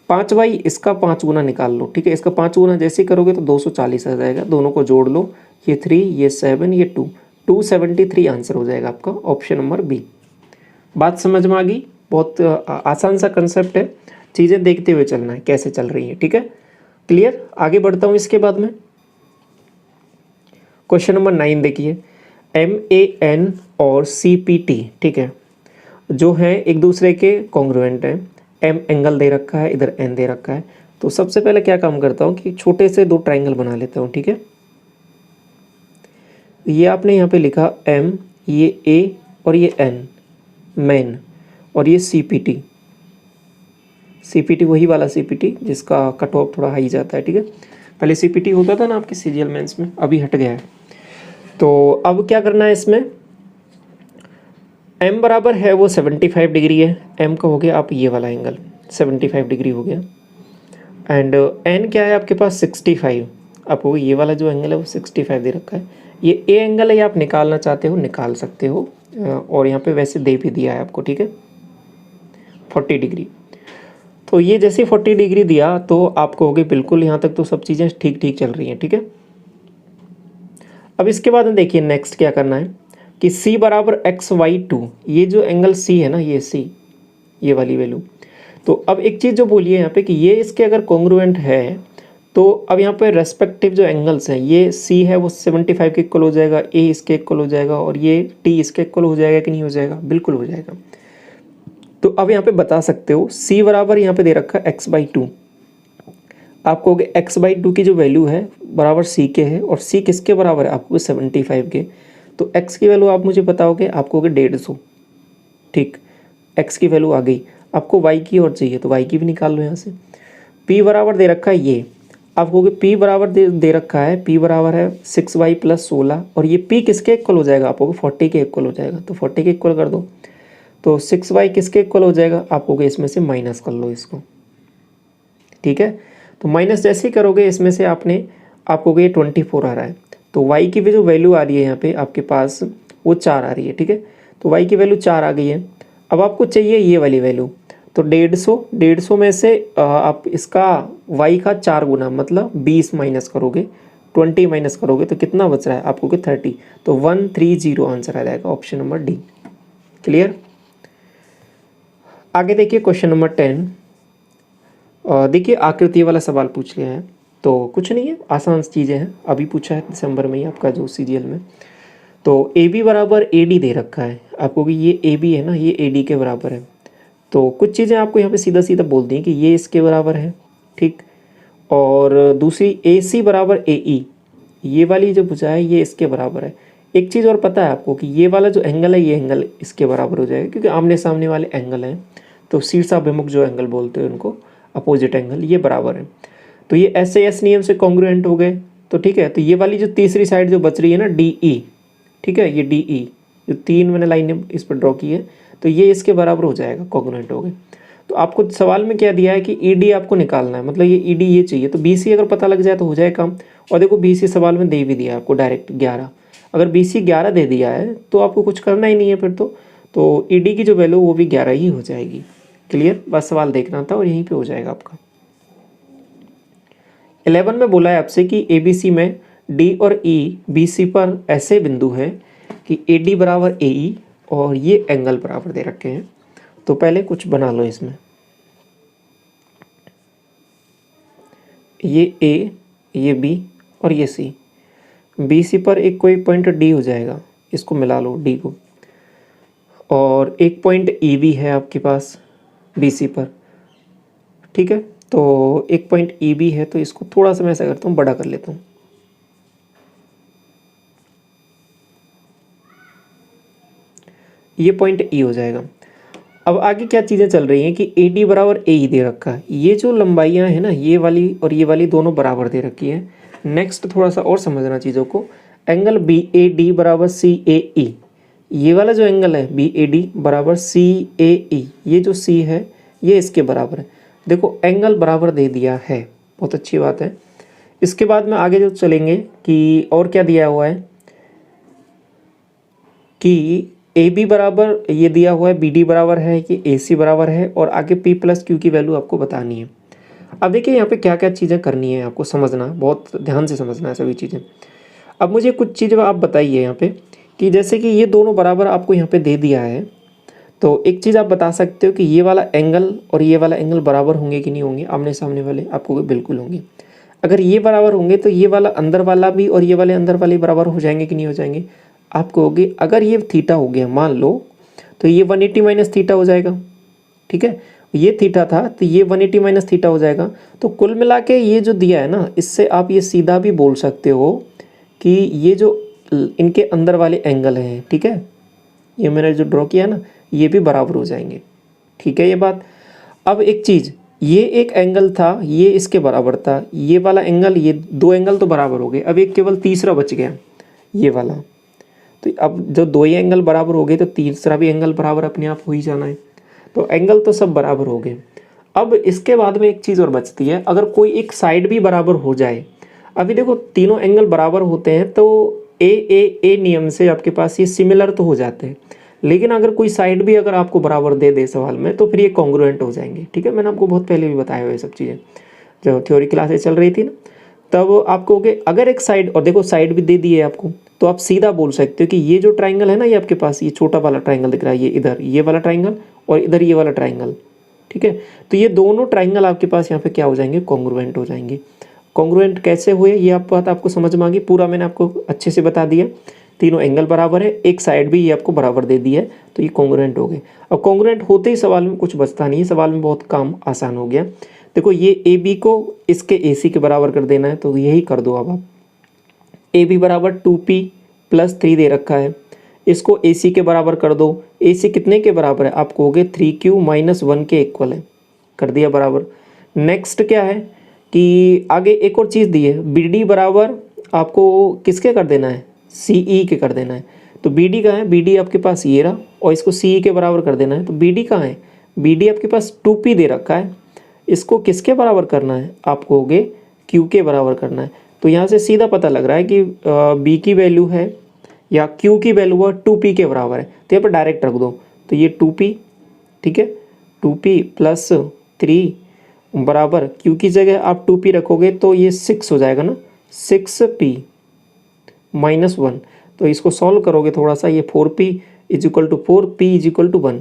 5y इसका 5 गुना निकाल लो, ठीक है, इसका 5 गुना जैसे ही करोगे तो 240 आ जाएगा, दोनों को जोड़ लो, ये 3, ये 7, ये 2, 273 आंसर हो जाएगा आपका, ऑप्शन नंबर बी। बात समझ में आ गई, बहुत आसान सा कंसेप्ट है, चीज़ें देखते हुए चलना है कैसे चल रही है, ठीक है, क्लियर। आगे बढ़ता हूँ इसके बाद में, क्वेश्चन नंबर 9 देखिए, MAN और CPT, ठीक है, जो है एक दूसरे के कॉन्ग्रुएंट हैं, M एंगल दे रखा है, इधर N दे रखा है। तो सबसे पहले क्या काम करता हूँ कि छोटे से 2 ट्रायंगल बना लेता हूँ, ठीक है। ये आपने यहाँ पे लिखा M, ये A और ये N, मैन, और ये CPT, CPT वही वाला CPT जिसका कट ऑफ थोड़ा हाई जाता है, ठीक है। पहले CPT होता था ना आपके CGL मेंस में, अभी हट गया है। तो अब क्या करना है इसमें, M बराबर है वो 75 डिग्री है, M का हो गया आप ये वाला एंगल 75 डिग्री हो गया, एंड N क्या है आपके पास 65, आपको ये वाला जो एंगल है वो 65 दे रखा है। ये A एंगल है, ये आप निकालना चाहते हो निकाल सकते हो, और यहाँ पे वैसे दे भी दिया है आपको, ठीक है, 40 डिग्री। तो ये जैसे 40 डिग्री दिया तो आप कहोगे बिल्कुल यहाँ तक तो सब चीज़ें ठीक ठीक चल रही हैं, ठीक है। अब इसके बाद में देखिए नेक्स्ट क्या करना है कि c बराबर XY2, ये जो एंगल c है ना, ये c, ये वाली वैल्यू। तो अब एक चीज़ जो बोलिए यहाँ पे कि ये इसके अगर कॉन्ग्रुएंट है तो अब यहाँ पे रेस्पेक्टिव जो एंगल्स हैं, ये c है वो 75 के इक्वल हो जाएगा, a इसके इक्वल हो जाएगा और ये t इसके इक्वल हो जाएगा कि नहीं हो जाएगा, बिल्कुल हो जाएगा। तो अब यहाँ पे बता सकते हो c बराबर यहाँ पे दे रखा है x/2, आप कहोगे x/2 की जो वैल्यू है बराबर c के है और c किसके बराबर है, आपको 75 के। तो x की वैल्यू आप मुझे बताओगे, आप कहोगे 150, ठीक, x की वैल्यू आ गई। आपको y की और चाहिए तो y की भी निकाल लो यहाँ से। p बराबर दे रखा है ये, आप कहोगे p बराबर दे रखा है, p बराबर है 6y + 16 और ये p किसके इक्वल हो जाएगा, आप कहोगे 40 के इक्वल हो जाएगा, तो 40 के इक्वल कर दो। तो 6y किसके इक्वल हो जाएगा, आप कहोगे इसमें से माइनस कर लो इसको, ठीक है। तो माइनस जैसे ही करोगे इसमें से आप कहोगे ये 24 आ रहा है, तो y की भी जो वैल्यू आ रही है यहाँ पे आपके पास वो 4 आ रही है, ठीक है। तो y की वैल्यू 4 आ गई है। अब आपको चाहिए ये वाली वैल्यू, तो 150 में से आप इसका y का 4 गुना मतलब 20 माइनस करोगे, 20 माइनस करोगे तो कितना बच रहा है, आपको 30, तो 130 आंसर आ जाएगा, ऑप्शन नंबर डी। क्लियर। आगे देखिए क्वेश्चन नंबर 10। देखिए आकृति वाला सवाल पूछ लिया है, तो कुछ नहीं है, आसान चीज़ें हैं, अभी पूछा है दिसंबर में ही आपका जो CGL में। तो AB बराबर AD दे रखा है, आपको कि ये AB है ना, ये AD के बराबर है। तो कुछ चीज़ें आपको यहाँ पे सीधा सीधा बोल दी कि ये इसके बराबर है, ठीक। और दूसरी AC बराबर AE, ये वाली जो पूछा है ये इसके बराबर है। एक चीज़ और पता है आपको कि ये वाला जो एंगल है ये एंगल इसके बराबर हो जाएगा, क्योंकि आमने सामने वाले एंगल हैं, तो शीर्षाभिमुख जो एंगल बोलते हैं उनको अपोजिट एंगल, ये बराबर है। तो ये SAS नियम से कॉन्ग्रुएंट हो गए, तो ठीक है। तो ये वाली जो तीसरी साइड जो बच रही है ना DE, ठीक है, ये DE जो 3 मैंने लाइनें इस पर ड्रॉ की है, तो ये इसके बराबर हो जाएगा, कॉन्ग्रुएंट हो गए। तो आपको सवाल में क्या दिया है कि ED आपको निकालना है, मतलब ये ED ये चाहिए, तो BC अगर पता लग जाए तो हो जाए काम। और देखो BC सवाल में दे भी दिया आपको डायरेक्ट 11, अगर BC 11 दे दिया है तो आपको कुछ करना ही नहीं है फिर तो ED की जो वैल्यू वो भी 11 ही हो जाएगी। क्लियर, बस सवाल देखना था और यहीं पे हो जाएगा आपका। 11 में बोला है आपसे कि ABC में D और E BC पर ऐसे बिंदु है कि AD बराबर AE और ये एंगल बराबर दे रखे हैं। तो पहले कुछ बना लो इसमें, ये A, ये B और ये C। BC पर एक कोई पॉइंट D हो जाएगा, इसको मिला लो D को, और एक पॉइंट E भी है आपके पास BC पर, ठीक है। तो एक पॉइंट E भी है, तो इसको थोड़ा सा मैं ऐसा करता हूँ, बड़ा कर लेता हूँ। ये पॉइंट E हो जाएगा। अब आगे क्या चीज़ें चल रही हैं कि AD बराबर AE दे रखा है, ये जो लंबाइयाँ हैं ना, ये वाली और ये वाली दोनों बराबर दे रखी है। नेक्स्ट थोड़ा सा और समझना चीज़ों को, एंगल BAD बराबर CAE, ये वाला जो एंगल है BAD बराबर CAE, ये जो C है ये इसके बराबर है। देखो एंगल बराबर दे दिया है, बहुत अच्छी बात है। इसके बाद में आगे जो चलेंगे कि और क्या दिया हुआ है कि AB बराबर ये दिया हुआ है, BD बराबर है कि AC बराबर है, और आगे P + Q की वैल्यू आपको बतानी है। अब देखिए यहाँ पे क्या क्या चीज़ें करनी है आपको समझना, बहुत ध्यान से समझना है सभी चीज़ें। अब मुझे कुछ चीज़ें आप बताइए यहाँ पे कि जैसे कि ये दोनों बराबर आपको यहाँ पे दे दिया है, तो एक चीज़ आप बता सकते हो कि ये वाला एंगल और ये वाला एंगल बराबर होंगे कि नहीं होंगे, आमने सामने वाले, आपको बिल्कुल होंगे। अगर ये बराबर होंगे तो ये वाला अंदर वाला भी और ये वाले अंदर वाले बराबर हो जाएंगे कि नहीं हो जाएंगे, आप कहोगे अगर ये थीटा हो गया मान लो, तो ये 180 - थीटा हो जाएगा, ठीक है। ये थीटा था तो ये 180 - थीटा हो जाएगा। तो कुल मिला के ये जो दिया है ना, इससे आप ये सीधा भी बोल सकते हो कि ये जो इनके अंदर वाले एंगल हैं, ठीक है, ये मैंने जो ड्रॉ किया ना, ये भी बराबर हो जाएंगे, ठीक है ये बात। अब एक चीज़, ये एक एंगल था, ये इसके बराबर था, ये वाला एंगल, ये दो एंगल तो बराबर हो गए। अब एक केवल तीसरा बच गया, ये वाला। तो अब जब दो ही एंगल बराबर हो गए तो तीसरा भी एंगल बराबर अपने आप हो ही जाना है। तो एंगल तो सब बराबर हो गए। अब इसके बाद में एक चीज़ और बचती है, अगर कोई एक साइड भी बराबर हो जाए। अभी देखो तीनों एंगल बराबर होते हैं तो ए नियम से आपके पास ये सिमिलर तो हो जाते हैं, लेकिन अगर कोई साइड भी अगर आपको बराबर दे दे सवाल में तो फिर ये कॉन्ग्रुएंट हो जाएंगे, ठीक है। मैंने आपको बहुत पहले भी बताया हुआ ये सब चीज़ें, जब थ्योरी क्लासेस चल रही थी ना, तब आपको कहोगे अगर एक साइड, और देखो साइड भी दे दी है आपको, तो आप सीधा बोल सकते हो कि ये जो ट्राइंगल है ना, ये आपके पास ये छोटा वाला ट्राइंगल दिख रहा है, ये इधर ये वाला ट्राइंगल और इधर ये वाला ट्राइंगल, ठीक है। तो ये दोनों ट्राइंगल आपके पास यहाँ पे क्या हो जाएंगे, कॉन्ग्रुएंट हो जाएंगे। कॉन्ग्रुएंट कैसे हुए ये आप बात आपको समझ में आ गई, पूरा मैंने आपको अच्छे से बता दिया। तीनों एंगल बराबर है, एक साइड भी ये आपको बराबर दे दी है, तो ये कॉन्ग्रुएंट हो गए। अब कॉन्ग्रुएंट होते ही सवाल में कुछ बचता नहीं है, सवाल में बहुत काम आसान हो गया। देखो ये ए बी को इसके ए सी के बराबर कर देना है, तो यही कर दो। अब आप ए बी बराबर 2p + 3 दे रखा है, इसको ए सी के बराबर कर दो। ए सी कितने के बराबर है, आप कहोगे 3q - 1 के इक्वल है, कर दिया बराबर। नेक्स्ट क्या है कि आगे एक और चीज़ दी है, बी डी बराबर आपको किसके कर देना है, सी ई के कर देना है। तो बी डी कहाँ है, बी डी आपके पास ये रहा, और इसको सी ई के बराबर कर देना है। तो बी डी कहाँ है, बी डी आपके पास 2p दे रखा है, इसको किसके बराबर करना है, आप कहोगे क्यू के बराबर करना है। तो यहाँ से सीधा पता लग रहा है कि बी की वैल्यू है या क्यू की वैल्यू है 2p के बराबर है, तो यहाँ पर डायरेक्ट रख दो। तो ये 2p, ठीक है, 2p + 3 बराबर क्यू की जगह आप 2p रखोगे तो ये 6 हो जाएगा ना, 6p - 1। तो इसको सॉल्व करोगे थोड़ा सा, ये 4p = 4, p = 1।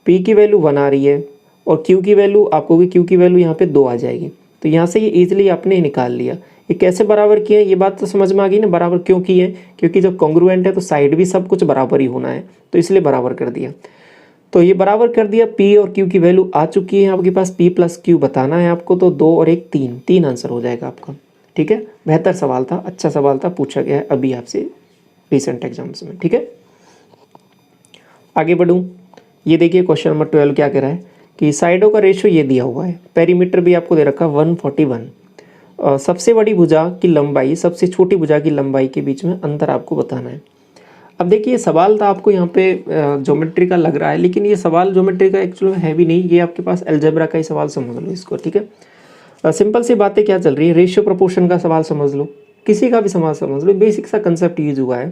p की वैल्यू 1 आ रही है और q की वैल्यू आपको, q की वैल्यू यहाँ पे 2 आ जाएगी। तो यहाँ से ये ईजिली आपने निकाल लिया। ये कैसे बराबर किया, ये बात तो समझ में आ गई ना, बराबर क्यों किए, क्योंकि जब कॉन्ग्रुएंट है तो साइड भी सब कुछ बराबर ही होना है, तो इसलिए बराबर कर दिया। तो ये बराबर कर दिया, p और q की वैल्यू आ चुकी है आपके पास, p + q बताना है आपको, तो 2 और 1 3, 3 आंसर हो जाएगा आपका, ठीक है। बेहतर सवाल था, अच्छा सवाल था, पूछा गया है अभी आपसे रिसेंट एग्जाम्स में, ठीक है। आगे बढ़ूँ, ये देखिए क्वेश्चन नंबर 12 क्या कह रहा है कि साइडों का रेशियो ये दिया हुआ है, पेरीमीटर भी आपको दे रखा 141, सबसे बड़ी भुजा की लंबाई सबसे छोटी भुजा की लंबाई के बीच में अंतर आपको बताना है। अब देखिए सवाल था आपको यहाँ पे ज्योमेट्री का लग रहा है, लेकिन ये सवाल ज्योमेट्री का एक्चुअली है भी नहीं, ये आपके पास अलजेब्रा का ही सवाल समझ लो इसको, ठीक है। सिंपल सी बातें क्या चल रही है, रेशियो प्रोपोर्शन का सवाल समझ लो, किसी का भी सवाल समझ लो, बेसिक सा कंसेप्ट यूज हुआ है।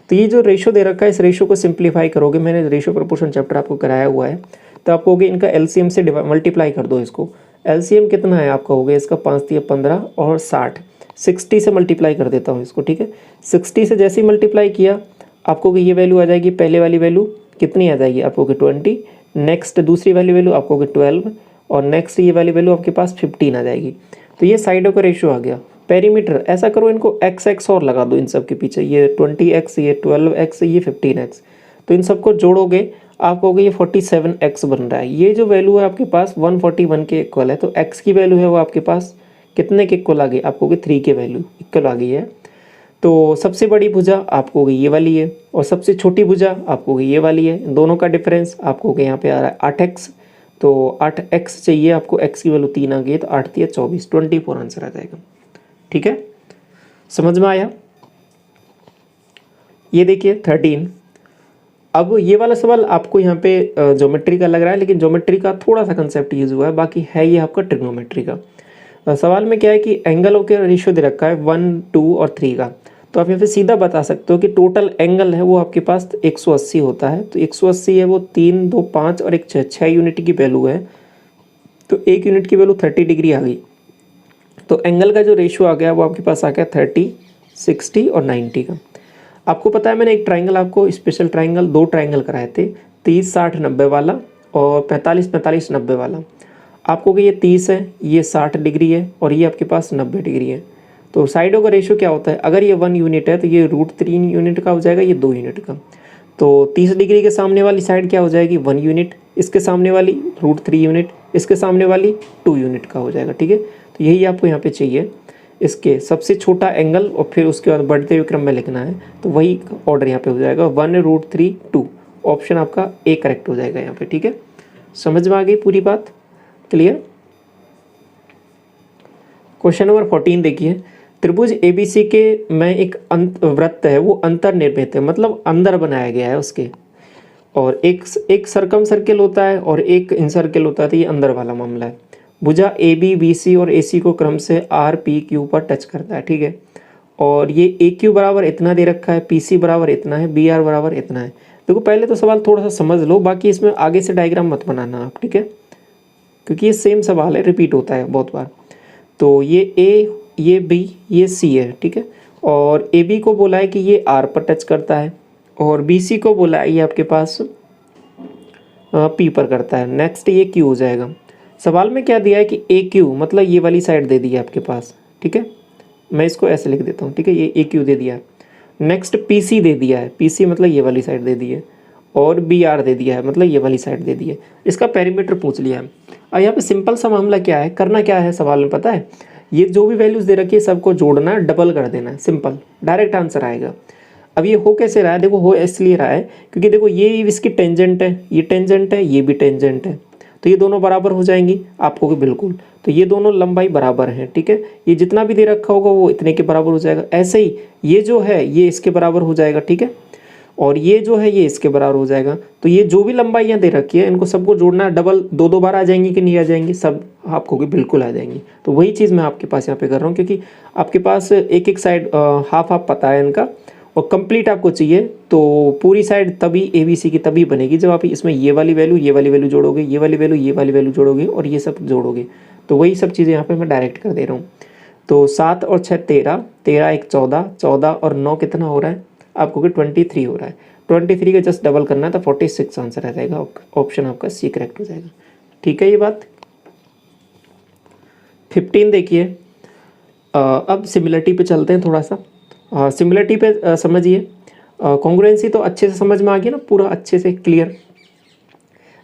तो ये जो रेशियो दे रखा है, इस रेशियो को सिंप्लीफाई करोगे, मैंने रेशियो प्रोपोर्शन चैप्टर आपको कराया हुआ है, तो आप कहोगे इनका एलसीएम से मल्टीप्लाई कर दो इसको। एलसीएम कितना है आपका, हो गया इसका 5 × 15 और 60, 60 से मल्टीप्लाई कर देता हूँ इसको, ठीक है। 60 से जैसे ही मल्टीप्लाई किया आपको ये वैल्यू आ जाएगी, पहले वाली वैल्यू कितनी आ जाएगी आपको 20, नेक्स्ट दूसरी वाली वैल्यू आपको 12, और नेक्स्ट ये वाली वैल्यू आपके पास 15 आ जाएगी। तो ये साइडों का रेशियो आ गया। पेरीमीटर ऐसा करो, इनको x और लगा दो इन सब के पीछे, ये 20x, ये 12x, ये 15x, तो इन सबको जोड़ोगे आप कहोगे ये 47x बन रहा है। ये जो वैल्यू है आपके पास 141 के इक्वल है, तो x की वैल्यू है वो आपके पास कितने के इक्वल आ गई, आप कहोगे 3 के वैल्यू इक्वल आ गई है। तो सबसे बड़ी भुजा आप कहोगे ये वाली है, और सबसे छोटी भुजा आप कहोगे ये वाली है। दोनों का डिफरेंस आप कहोगे यहाँ पे आ रहा है 8x, तो 8x चाहिए आपको, x की वैल्यू 3 आ गई, तो 8 × 3 = 24, 24 आंसर आ जाएगा, ठीक है। समझ में आया। ये देखिए 13, अब ये वाला सवाल आपको यहाँ पे ज्योमेट्री का लग रहा है, लेकिन ज्योमेट्री का थोड़ा सा कंसेप्ट यूज हुआ है, बाकी है ये आपका ट्रिग्नोमेट्री का। सवाल में क्या है कि एंगलों के रेशियो दे रखा है 1, 2 और 3 का, तो आप यहाँ पे सीधा बता सकते हो कि टोटल एंगल है वो आपके पास 180 होता है। तो 180 है वो 3, 2, 5 और 1 6, 6 यूनिट की वैल्यू है, तो 1 यूनिट की वैल्यू 30 डिग्री आ गई। तो एंगल का जो रेशियो आ गया वो आपके पास आ गया 30, 60 और 90 का। आपको पता है मैंने एक ट्राइंगल आपको स्पेशल ट्राइंगल 2 ट्राइंगल कराए थे, 30, 60, 90 वाला और 45, 45, 90 वाला। आपको कि ये 30 है, ये 60 डिग्री है और ये आपके पास 90 डिग्री है। तो साइडों का रेशियो क्या होता है, अगर ये 1 यूनिट है तो ये √3 यूनिट का हो जाएगा, ये 2 यूनिट का। तो 30 डिग्री के सामने वाली साइड क्या हो जाएगी 1 यूनिट, इसके सामने वाली √3 यूनिट, इसके सामने वाली 2 यूनिट का हो जाएगा, ठीक है। तो यही आपको यहाँ पे चाहिए, इसके सबसे छोटा एंगल और फिर उसके बाद बढ़ते हुए क्रम में लिखना है, तो वही ऑर्डर यहाँ पे हो जाएगा 1 √3 2, ऑप्शन आपका ए करेक्ट हो जाएगा यहाँ पे, ठीक है। समझ में आ गई पूरी बात, क्लियर। क्वेश्चन नंबर 14 देखिए, त्रिभुज ABC के में एक वृत्त है वो अंतर्निर्मित है, मतलब अंदर बनाया गया है उसके, और एक सर्कम सर्किल होता है और एक इनसर्किल होता है, तो ये अंदर वाला मामला है। भुजा AB, BC और AC को क्रम से R, P, Q पर टच करता है, ठीक है। और ये AQ बराबर इतना दे रखा है, PC बराबर इतना है, BR बराबर इतना है। देखो पहले तो सवाल थोड़ा सा समझ लो, बाकी इसमें आगे से डायग्राम मत बनाना आप, ठीक है, क्योंकि ये सेम सवाल है, रिपीट होता है बहुत बार। तो ये ए, ये बी, ये सी है, ठीक है, और ए बी को बोला है कि ये आर पर टच करता है, और बी सी को बोला है ये आपके पास पी पर करता है। नेक्स्ट ये क्यू हो जाएगा। सवाल में क्या दिया है कि ए क्यू मतलब ये वाली साइड दे दी है आपके पास, ठीक है, मैं इसको ऐसे लिख देता हूँ, ठीक है, ये ए क्यू दे दिया है। नेक्स्ट पी सी दे दिया है, पी सी मतलब ये वाली साइड दे दी है, और बी आर दे दिया है मतलब ये वाली साइड दे दी है। इसका पेरीमीटर पूछ लिया है। और यहाँ पे सिंपल सा मामला क्या है, करना क्या है सवाल में पता है, ये जो भी वैल्यूज़ दे रखी है सबको जोड़ना है, डबल कर देना है, सिंपल डायरेक्ट आंसर आएगा। अब ये हो कैसे रहा है, देखो हो इसलिए रहा है क्योंकि देखो ये इसकी टेंजेंट है, ये टेंजेंट है, ये भी टेंजेंट है, तो ये दोनों बराबर हो जाएंगी आपको कि बिल्कुल, तो ये दोनों लंबाई बराबर हैं, ठीक है, ये जितना भी दे रखा होगा वो इतने के बराबर हो जाएगा। ऐसे ही ये जो है ये इसके बराबर हो जाएगा, ठीक है, और ये जो है ये इसके बराबर हो जाएगा। तो ये जो भी लंबाइयाँ दे रखी है इनको सबको जोड़ना है, डबल दो दो बार आ जाएंगी कि नहीं आ जाएंगी, सब आपको कि बिल्कुल आ जाएंगी। तो वही चीज़ मैं आपके पास यहाँ पे कर रहा हूँ, क्योंकि आपके पास एक एक साइड हाफ हाफ पता है इनका, और कंप्लीट आपको चाहिए तो पूरी साइड तभी ए बी सी की तभी बनेगी जब आप इसमें ये वाली वैल्यू जोड़ोगे, ये वाली वैल्यू जोड़ोगे और ये सब जोड़ोगे। तो वही सब चीज़ें यहाँ पे मैं डायरेक्ट कर दे रहा हूँ। तो 7 और 6 13, 13 एक 14, 14 और 9 कितना हो रहा है आपको कि 23 हो रहा है। 23 का जस्ट डबल करना है तो 46 आंसर आ जाएगा, ऑप्शन आपका सी करेक्ट हो जाएगा, ठीक है ये बात। 15 देखिए, अब सिमिलरिटी पे चलते हैं थोड़ा सा। सिमिलरिटी पे समझिए, कॉन्ग्रुएंसी तो अच्छे से समझ में आ गया ना, पूरा अच्छे से क्लियर।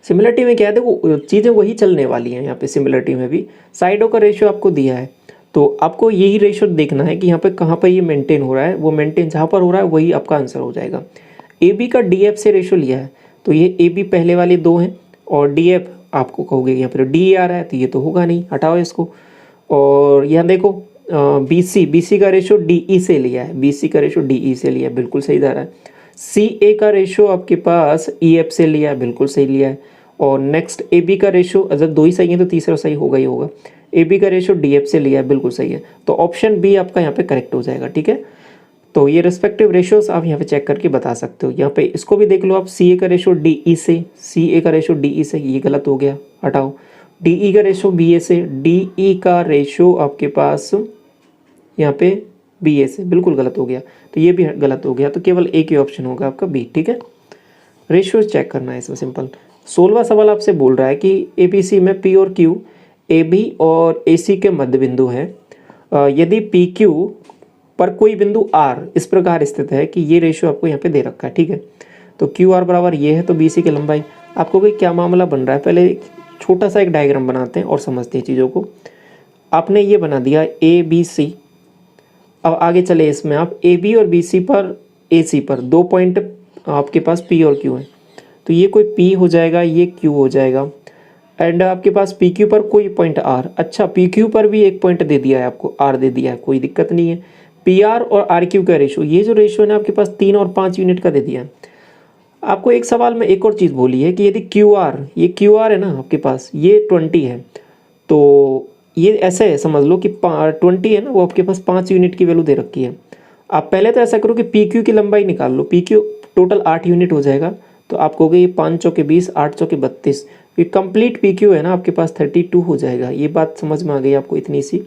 सिमिलरिटी में क्या है, देखो चीज़ें वही चलने वाली हैं यहाँ पे। सिमिलरिटी में भी साइडों का रेशियो आपको दिया है, तो आपको यही रेशियो देखना है कि यहाँ पे कहाँ पर ये मेंटेन हो रहा है, वो मेंटेन जहाँ पर हो रहा है वही आपका आंसर हो जाएगा। ए बी का डी एफ से रेशियो लिया है, तो ये ए बी पहले वाले दो हैं, और डी एफ आपको कहोगे यहाँ पर डी आ रहा है, तो ये तो होगा नहीं, हटाओ इसको। और यहाँ देखो बी सी का रेशियो डी ई से लिया है, बी सी का रेशियो डी ई से लिया है, बिल्कुल सही जा रहा है। सी ए का रेशियो आपके पास ई एफ से लिया है, बिल्कुल सही लिया है। और नेक्स्ट ए बी का रेशियो, अगर दो ही सही है तो तीसरा सही होगा ही होगा। ए बी का रेशियो डी एफ से लिया है, बिल्कुल सही है। तो ऑप्शन बी आपका यहाँ पे करेक्ट हो जाएगा, ठीक है। तो ये रिस्पेक्टिव रेशियोज आप यहाँ पे चेक करके बता सकते हो। यहाँ पे इसको भी देख लो आप, सी ए का रेशियो डी ई से, सी ए का रेशियो डी ई से, ये गलत हो गया, हटाओ। डी ई का रेशियो बी ए से, डी ई का रेशियो आपके पास यहाँ पे बी ए से, बिल्कुल गलत हो गया, तो ये भी गलत हो गया, तो केवल एक ही ऑप्शन होगा आपका बी, ठीक है। रेशियो चेक करना है इसमें सिंपल। 16वां सवाल आपसे बोल रहा है कि ए बी सी में पी और क्यू ए बी और ए सी के मध्य बिंदु है, यदि पी क्यू पर कोई बिंदु आर इस प्रकार स्थित है कि ये रेशियो आपको यहाँ पे दे रखा है, ठीक है। तो क्यू आर बराबर ये है, तो बी सी की लंबाई, आपको कोई क्या मामला बन रहा है, पहले छोटा सा एक डायग्राम बनाते हैं और समझते हैं चीज़ों को। आपने ये बना दिया ए बी सी, अब आगे चले इसमें आप ए बी और बी सी पर ए सी पर दो पॉइंट आपके पास पी और क्यू है, तो ये कोई पी हो जाएगा, ये क्यू हो जाएगा, एंड आपके पास पी क्यू पर कोई पॉइंट आर। अच्छा, पी क्यू पर भी एक पॉइंट दे दिया है आपको, आर दे दिया है, कोई दिक्कत नहीं है। पी आर और आर क्यू का रेशो, ये जो रेशो है ना आपके पास 3 और 5 यूनिट का दे दिया है। आपको एक सवाल में एक और चीज़ बोली है कि यदि क्यू आर, ये क्यू आर है ना आपके पास, ये 20 है, तो ये ऐसे है समझ लो कि 20 है ना, वो आपके पास 5 यूनिट की वैल्यू दे रखी है। आप पहले तो ऐसा करो कि पी क्यू की लंबाई निकाल लो, पी क्यू टोटल 8 यूनिट हो जाएगा, तो आपको हो गई 5 चौके 20, 8 चौके 32, ये कंप्लीट पी क्यू है ना आपके पास 32 हो जाएगा। ये बात समझ में आ गई आपको, इतनी सी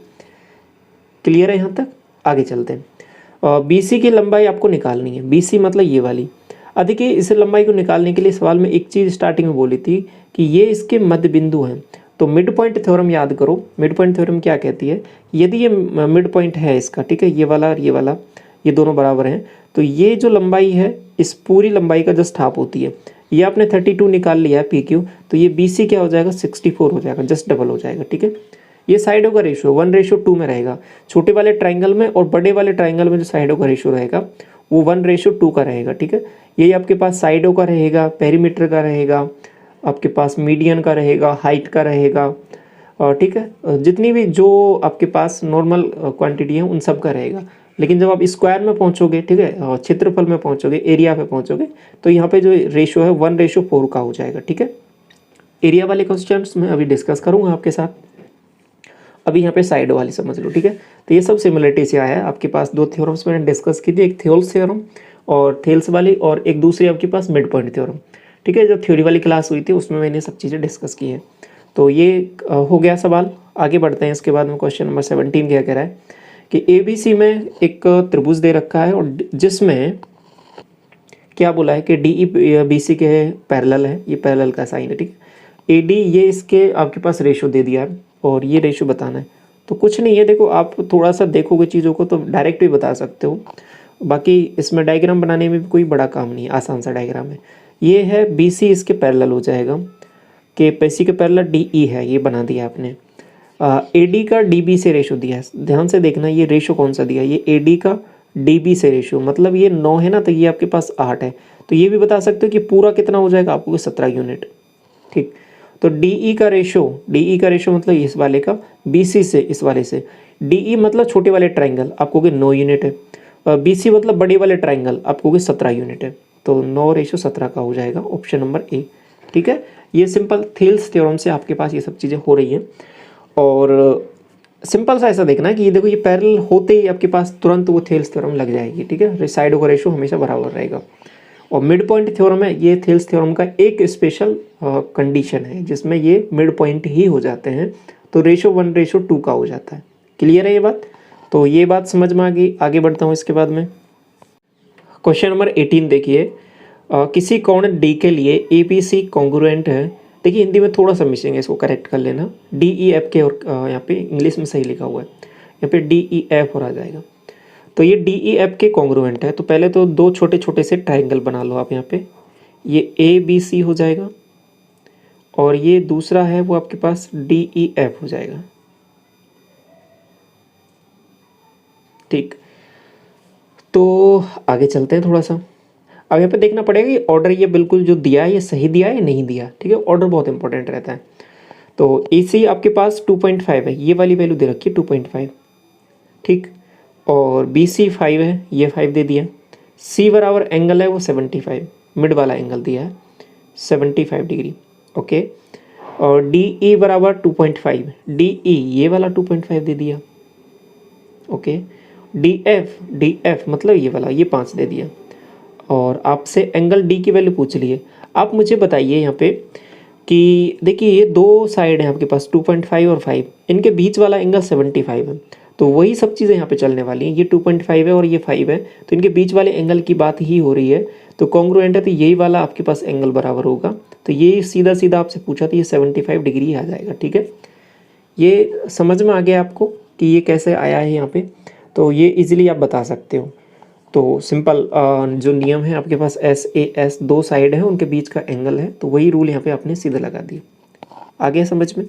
क्लियर है यहाँ तक। आगे चलते हैं। बी सी की लंबाई आपको निकालनी है, बी सी मतलब ये वाली। देखिए इस लंबाई को निकालने के लिए सवाल में एक चीज़ स्टार्टिंग में बोली थी कि ये इसके मध्य बिंदु हैं, तो मिड पॉइंट थ्योरम याद करो। मिड पॉइंट थ्योरम क्या कहती है, यदि ये मिड पॉइंट है इसका, ठीक है, ये वाला और ये वाला, ये दोनों बराबर हैं, तो ये जो लंबाई है इस पूरी लंबाई का जस्ट हाफ होती है। ये आपने 32 निकाल लिया है पी क्यू, तो ये बी सी क्या हो जाएगा, 64 हो जाएगा, जस्ट डबल हो जाएगा, ठीक है। ये साइडों का रेशियो 1:2 में रहेगा, छोटे वाले ट्राइंगल में, और बड़े वाले ट्राइंगल में जो साइडों का रेशियो रहेगा वो 1:2 का रहेगा, ठीक है। यही आपके पास साइडों का रहेगा, पेरीमीटर का रहेगा, आपके पास मीडियन का रहेगा, हाइट का रहेगा, और ठीक है, जितनी भी जो आपके पास नॉर्मल क्वांटिटी है उन सब का रहेगा। लेकिन जब आप स्क्वायर में पहुंचोगे, ठीक है, क्षेत्रफल में पहुंचोगे, एरिया पे पहुंचोगे, तो यहाँ पे जो रेशियो है 1:4 का हो जाएगा, ठीक है। एरिया वाले क्वेश्चंस मैं अभी डिस्कस करूँगा आपके साथ, अभी यहाँ पे साइड वाली समझ लो, ठीक है। तो ये सब सिमिलरिटी से आया है। आपके पास दो थ्योरम्स मैंने डिस्कस की थी, एक थेओल्स थ्योरम और थेल्स वाली, और एक दूसरी आपके पास मिड पॉइंट थ्योरम। ठीक है, जो थ्योरी वाली क्लास हुई थी उसमें मैंने सब चीज़ें डिस्कस की हैं। तो ये हो गया सवाल। आगे बढ़ते हैं। इसके बाद में क्वेश्चन नंबर 17 क्या कह रहा है कि ABC में एक त्रिभुज दे रखा है और जिसमें क्या बोला है कि DE BC के पैरेलल है, ये पैरेलल का साइन है। ठीक है, AD ये इसके आपके पास रेशो दे दिया है और ये रेशो बताना है। तो कुछ नहीं है, देखो आप थोड़ा सा देखोगे चीज़ों को तो डायरेक्ट भी बता सकते हो, बाकी इसमें डायग्राम बनाने में भी कोई बड़ा काम नहीं है, आसान सा डायग्राम है। ये है BC इसके पैरेलल हो जाएगा कि BC के पैरेलल DE है, ये बना दिया आपने। AD का DB से रेशो दिया है, ध्यान से देखना ये रेशो कौन सा दिया है, ये AD का DB से रेशो, मतलब ये 9 है ना, तो ये आपके पास 8 है। तो ये भी बता सकते हो कि पूरा कितना हो जाएगा आपको, 17 यूनिट। ठीक, तो DE का रेशो मतलब इस वाले का BC से इस वाले से, DE मतलब छोटे वाले ट्राइंगल आपको 9 यूनिट है, BC मतलब बड़े वाले ट्राइंगल आपको 17 यूनिट है। तो 9:17 का हो जाएगा ऑप्शन नंबर ए। ठीक है, ये सिंपल थेल्स थ्योरम से आपके पास ये सब चीज़ें हो रही हैं। और सिंपल सा ऐसा देखना है कि ये देखो, ये पैरेलल होते ही आपके पास तुरंत वो थेल्स थ्योरम लग जाएगी। ठीक है, साइडों का रेशो हमेशा बराबर रहेगा। और मिड पॉइंट थ्योरम है, ये थेल्स थ्योरम का एक स्पेशल कंडीशन है जिसमें ये मिड पॉइंट ही हो जाते हैं, तो रेशो 1:2 का हो जाता है। क्लियर है ये बात? तो ये बात समझ में आ गई। आगे बढ़ता हूँ इसके बाद में। क्वेश्चन नंबर 18 देखिए, किसी कोण D के लिए ABC कॉन्ग्रुएंट है। देखिए हिंदी में थोड़ा सा मिसिंग है, इसको करेक्ट कर लेना। DEF के, और यहाँ पे इंग्लिश में सही लिखा हुआ है, यहाँ पे DEF और आ जाएगा। तो ये DEF के कॉन्ग्रुएंट है, तो पहले तो दो छोटे छोटे से ट्राइंगल बना लो आप यहाँ पे। ये ABC हो जाएगा और ये दूसरा है वो आपके पास DEF हो जाएगा। ठीक, तो आगे चलते हैं थोड़ा सा। अब यहाँ पे देखना पड़ेगा कि ऑर्डर ये बिल्कुल जो दिया है ये सही दिया है या नहीं दिया। ठीक है, ऑर्डर बहुत इंपॉर्टेंट रहता है। तो AC आपके पास 2.5 है, ये वाली वैल्यू दे रखी है 2.5। ठीक, और BC 5 है, ये 5 दे दिया। C बराबर एंगल है वो 75, मिड वाला एंगल दिया है 75 डिग्री। ओके, और DE बराबर 2.5, DE ये वाला 2.5 दे दिया। ओके, DF मतलब ये वाला, ये 5 दे दिया। और आपसे एंगल D की वैल्यू पूछ ली है। आप मुझे बताइए यहाँ पे कि देखिए ये दो साइड हैं आपके पास 2.5 और 5, इनके बीच वाला एंगल 75 है। तो वही सब चीज़ें यहाँ पे चलने वाली हैं। ये 2.5 है और ये 5 है, तो इनके बीच वाले एंगल की बात ही हो रही है। तो कॉन्ग्रुएंट है, तो यही वाला आपके पास एंगल बराबर होगा। तो ये सीधा सीधा आपसे पूछा था, ये 75 डिग्री आ जाएगा। ठीक है, ये समझ में आ गया आपको कि ये कैसे आया है यहाँ पे। तो ये इजीली आप बता सकते हो। तो सिंपल जो नियम है आपके पास SAS दो साइड है, उनके बीच का एंगल है, तो वही रूल यहाँ पे आपने सीधा लगा दिया। आगे समझ में।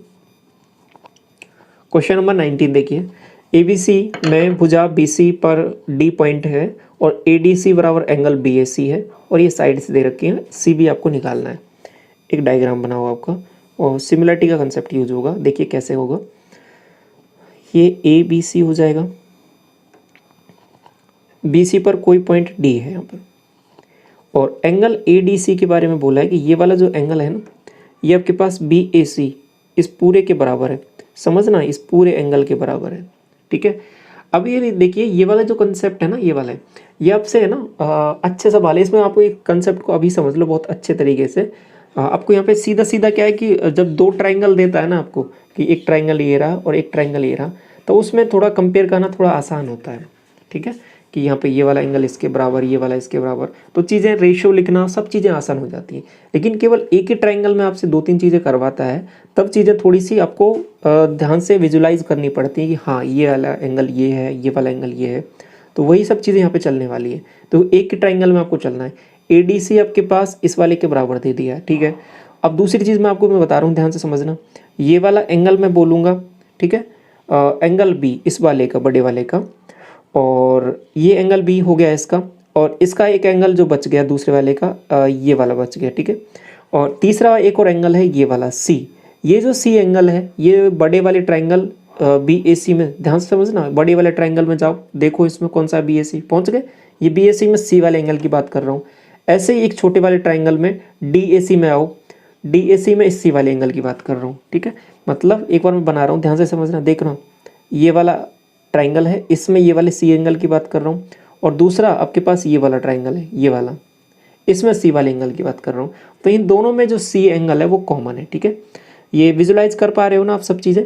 क्वेश्चन नंबर 19 देखिए, ABC में भुजा BC पर D पॉइंट है और ADC बराबर एंगल BAC है और ये साइड से दे रखी है, CB आपको निकालना है। एक डायग्राम बनाओ आपका और सिमिलरिटी का कंसेप्ट यूज होगा। देखिए कैसे होगा, ये ABC हो जाएगा, BC पर कोई पॉइंट D है यहाँ पर, और एंगल ADC के बारे में बोला है कि ये वाला जो एंगल है ना, ये आपके पास BAC इस पूरे के बराबर है। समझना, इस पूरे एंगल के बराबर है। ठीक है, अब ये देखिए ये वाला जो कंसेप्ट है ना, ये वाला है, ये आपसे है ना अच्छे सवाल है। इसमें आपको एक कंसेप्ट को अभी समझ लो बहुत अच्छे तरीके से। आपको यहाँ पे सीधा सीधा क्या है कि जब दो ट्राइंगल देता है ना आपको, कि एक ट्राइंगल ये रहा और एक ट्राइंगल ये रहा, तो उसमें थोड़ा कंपेयर करना थोड़ा आसान होता है। ठीक है, कि यहाँ पे ये वाला एंगल इसके बराबर, ये वाला इसके बराबर, तो चीज़ें रेशियो लिखना सब चीज़ें आसान हो जाती हैं। लेकिन केवल एक ही ट्राइंगल में आपसे 2-3 चीज़ें करवाता है, तब चीज़ें थोड़ी सी आपको ध्यान से विजुलाइज करनी पड़ती है कि हाँ ये वाला एंगल ये है, ये वाला एंगल ये है। तो वही सब चीज़ें यहाँ पे चलने वाली है। तो एक ही ट्राइंगल में आपको चलना है। ADC आपके पास इस वाले के बराबर दे दिया है। ठीक है, अब दूसरी चीज़ मैं आपको बता रहा हूँ, ध्यान से समझना। ये वाला एंगल मैं बोलूँगा, ठीक है, एंगल B इस वाले का, बड़े वाले का, और ये एंगल B हो गया इसका, और इसका एक एंगल जो बच गया दूसरे वाले का, ये वाला बच गया। ठीक है, और तीसरा एक और एंगल है ये वाला C। ये जो C एंगल है, ये बड़े वाले ट्राइंगल BAC में, ध्यान से समझना, बड़े वाले ट्राइंगल में जाओ, देखो इसमें कौन सा BAC पहुंच गए। ये BAC में C वाले एंगल की बात कर रहा हूँ। ऐसे ही एक छोटे वाले ट्राइंगल में DAC में आओ, DAC में इस C वाले एंगल की बात कर रहा हूँ। ठीक है, मतलब एक बार मैं बना रहा हूँ, ध्यान से समझना, देख रहा हूँ, ये वाला ट्राइंगल है, इसमें ये वाले C एंगल की बात कर रहा हूँ, और दूसरा आपके पास ये वाला ट्राइंगल है, ये वाला, इसमें सी वाले एंगल की बात कर रहा हूँ। तो इन दोनों में जो सी एंगल है वो कॉमन है, ठीक है। ये विजुलाइज कर पा रहे हो ना आप सब चीज़ें।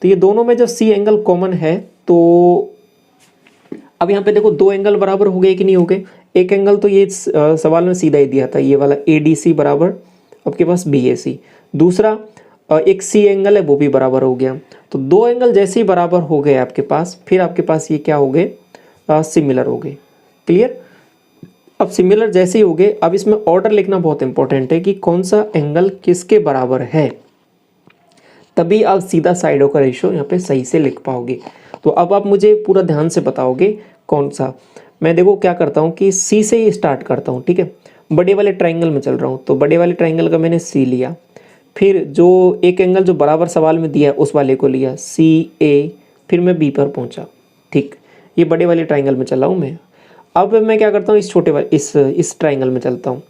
तो ये दोनों में जो सी एंगल कॉमन है, तो अब यहाँ पे देखो दो एंगल बराबर हो गए कि नहीं हो गए। एक एंगल तो ये सवाल में सीधा ही दिया था, ये वाला ADC बराबर आपके पास BAC। दूसरा एक सी एंगल है वो भी बराबर हो गया। तो दो एंगल जैसे ही बराबर हो गए आपके पास, फिर आपके पास ये क्या हो गए, सिमिलर हो गए। क्लियर। अब सिमिलर जैसे ही हो गए, अब इसमें ऑर्डर लिखना बहुत इंपॉर्टेंट है कि कौन सा एंगल किसके बराबर है, तभी आप सीधा साइडों का रेशियो यहाँ पे सही से लिख पाओगे। तो अब आप मुझे पूरा ध्यान से बताओगे कौन सा। मैं देखो क्या करता हूँ कि सी से ही स्टार्ट करता हूँ, ठीक है। बड़े वाले ट्राइंगल में चल रहा हूँ, तो बड़े वाले ट्राइंगल का मैंने सी लिया, फिर जो एक एंगल जो बराबर सवाल में दिया है उस वाले को लिया CA, फिर मैं B पर पहुँचा, ठीक। ये बड़े वाले ट्राइंगल में चला हूँ मैं। अब मैं क्या करता हूँ, इस छोटे वाले इस ट्राइंगल में चलता हूँ।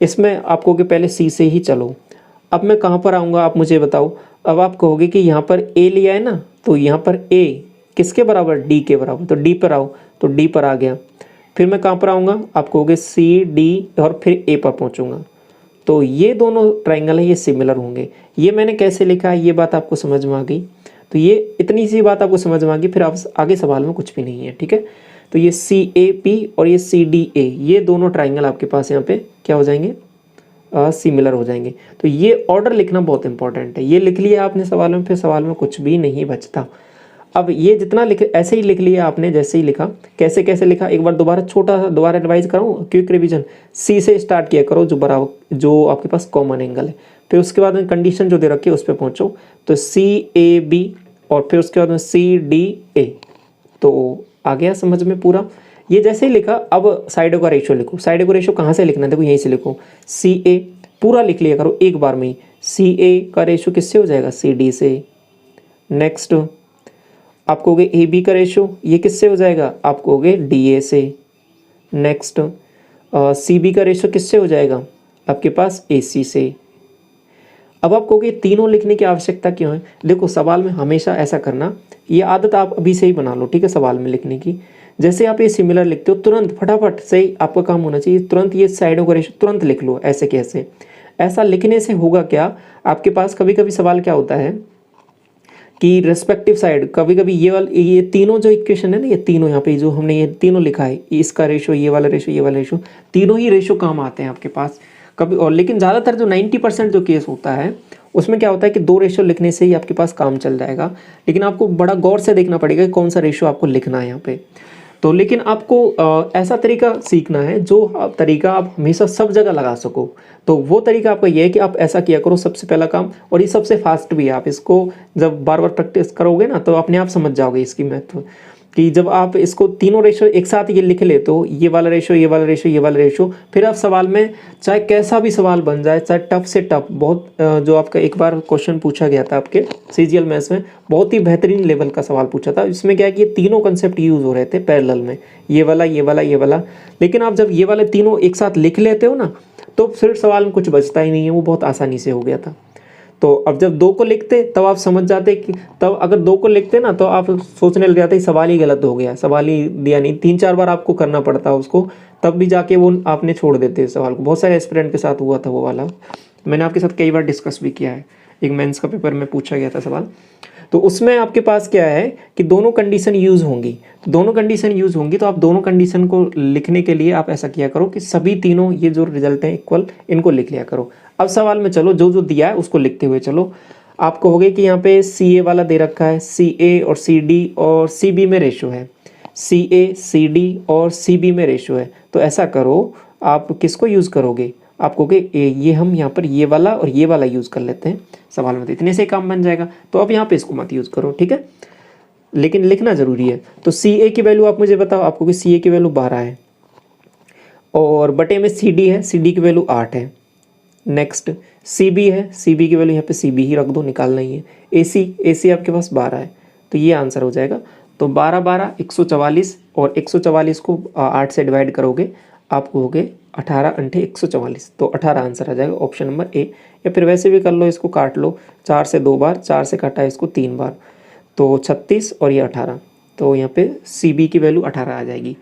इसमें आप कहोगे पहले C से ही चलो। अब मैं कहाँ पर आऊँगा आप मुझे बताओ। अब आप कहोगे कि यहाँ पर A लिया है ना, तो यहाँ पर A किसके बराबर, D के बराबर, तो D पर आओ, तो D पर आ गया। फिर मैं कहाँ पर आऊँगा, आप कहोगे CD और फिर A पर पहुँचूँगा। तो ये दोनों ट्राइंगल है, ये सिमिलर होंगे। ये मैंने कैसे लिखा है, ये बात आपको समझ में आ गई। तो ये इतनी सी बात आपको समझ में आ गई, फिर आप आगे सवाल में कुछ भी नहीं है, ठीक है। तो ये CAP और ये CDA, ये दोनों ट्राइंगल आपके पास यहाँ पे क्या हो जाएंगे, सिमिलर हो जाएंगे। तो ये ऑर्डर लिखना बहुत इंपॉर्टेंट है। ये लिख लिया आपने सवाल में, फिर सवाल में कुछ भी नहीं बचता। अब ये जितना लिख ऐसे ही लिख लिया आपने, जैसे ही लिखा, कैसे कैसे लिखा, एक बार दोबारा छोटा सा दोबारा रिवाइज कराऊँ, क्विक रिवीजन। सी से स्टार्ट किया करो, जो बराबर जो आपके पास कॉमन एंगल है, फिर उसके बाद में कंडीशन जो दे रखी है उस पर पहुँचो, तो CAB और फिर उसके बाद में CDA। तो आ गया समझ में पूरा। ये जैसे ही लिखा, अब साइडों का रेशियो लिखो। साइडों का रेशियो कहाँ से लिखना है, देखो यहीं से लिखो। CA पूरा लिख लिया करो एक बार में ही। CA का रेशियो किससे हो जाएगा, CD से। नेक्स्ट आप कहोगे AB का रेशियो, ये किससे हो जाएगा, आप कहोगे DA से। नेक्स्ट CB का रेशियो किससे हो जाएगा, आपके पास AC से। अब आप कहोगे तीनों लिखने की आवश्यकता क्यों है। देखो सवाल में हमेशा ऐसा करना, ये आदत आप अभी से ही बना लो, ठीक है, सवाल में लिखने की। जैसे आप ये सिमिलर लिखते हो, तुरंत फटाफट सही आपका काम होना चाहिए, तुरंत ये साइडों का रेशियो तुरंत लिख लो। ऐसे कैसे, ऐसा लिखने से होगा क्या, आपके पास कभी कभी सवाल क्या होता है कि रेस्पेक्टिव साइड, कभी कभी ये तीनों जो इक्वेशन है ना, ये तीनों यहाँ पे जो हमने ये तीनों लिखा है, इसका रेशो, ये वाला रेशो, ये वाला रेशो, तीनों ही रेशो काम आते हैं आपके पास कभी। और लेकिन ज़्यादातर जो 90% जो केस होता है उसमें क्या होता है कि दो रेशो लिखने से ही आपके पास काम चल जाएगा। लेकिन आपको बड़ा गौर से देखना पड़ेगा कि कौन सा रेशो आपको लिखना है यहाँ पे। तो लेकिन आपको ऐसा तरीका सीखना है जो तरीका आप हमेशा सब जगह लगा सको। तो वो तरीका आपका ये है कि आप ऐसा किया करो सबसे पहला काम, और ये सबसे फास्ट भी है। आप इसको जब बार बार प्रैक्टिस करोगे ना, तो अपने आप समझ जाओगे इसकी महत्व, कि जब आप इसको तीनों रेशो एक साथ ये लिख ले, तो ये वाला रेशो, ये वाला रेशो, ये वाला रेशो, फिर आप सवाल में चाहे कैसा भी सवाल बन जाए, चाहे टफ से टफ, बहुत जो आपका एक बार क्वेश्चन पूछा गया था आपके CGL मैथ्स में, बहुत ही बेहतरीन लेवल का सवाल पूछा था। इसमें क्या है कि ये तीनों कंसेप्ट यूज़ हो रहे थे पैरेलल में, ये वाला, ये वाला, ये वाला। लेकिन आप जब ये वाले तीनों एक साथ लिख लेते हो ना, तो फिर सवाल में कुछ बचता ही नहीं है, वो बहुत आसानी से हो गया था। तो अब जब दो को लिखते तब आप समझ जाते कि, तब अगर दो को लिखते ना तो आप सोचने लग जाते सवाल ही गलत हो गया, सवाल ही दिया नहीं, 3-4 बार आपको करना पड़ता उसको, तब भी जाके वो आपने छोड़ देते सवाल को। बहुत सारे एस्पिरेंट के साथ हुआ था वो वाला, मैंने आपके साथ कई बार डिस्कस भी किया है। एक मेंस का पेपर में पूछा गया था सवाल, तो उसमें आपके पास क्या है कि दोनों कंडीशन यूज़ होंगी। तो दोनों कंडीशन यूज़ होंगी, तो आप दोनों कंडीशन को लिखने के लिए आप ऐसा किया करो कि सभी तीनों ये जो रिजल्ट हैं इक्वल, इनको लिख लिया करो। अब सवाल में चलो, जो जो दिया है उसको लिखते हुए चलो। आप कहोगे कि यहाँ पे CA वाला दे रखा है, CA और CD और CB में रेशो है, CA, CD और CB में रेशो है। तो ऐसा करो, आप किसको यूज़ करोगे, आप कहोगे ये हम यहाँ पर ये वाला और ये वाला यूज़ कर लेते हैं सवाल में, तो इतने से काम बन जाएगा। तो अब यहाँ पे इसको मत यूज़ करो, ठीक है, लेकिन लिखना ज़रूरी है। तो CA की वैल्यू आप मुझे बताओ, आपको कि CA की वैल्यू 12 है, और बटे में CD है, CD की वैल्यू 8 है। नेक्स्ट CB है, CB की वैल्यू यहाँ पे CB ही रख दो, निकालना ही है। AC आपके पास 12 है, तो ये आंसर हो जाएगा। तो 12 12 144, और 144 को 8 से डिवाइड करोगे, आपको हो गए 18 अंठे 144, तो 18 आंसर आ जाएगा, ऑप्शन नंबर A। या फिर वैसे भी कर लो, इसको काट लो, 4 से 2 बार, 4 से काटा इसको 3 बार, तो 36 और ये 18, तो यहाँ पे CB की वैल्यू 18 आ जाएगी।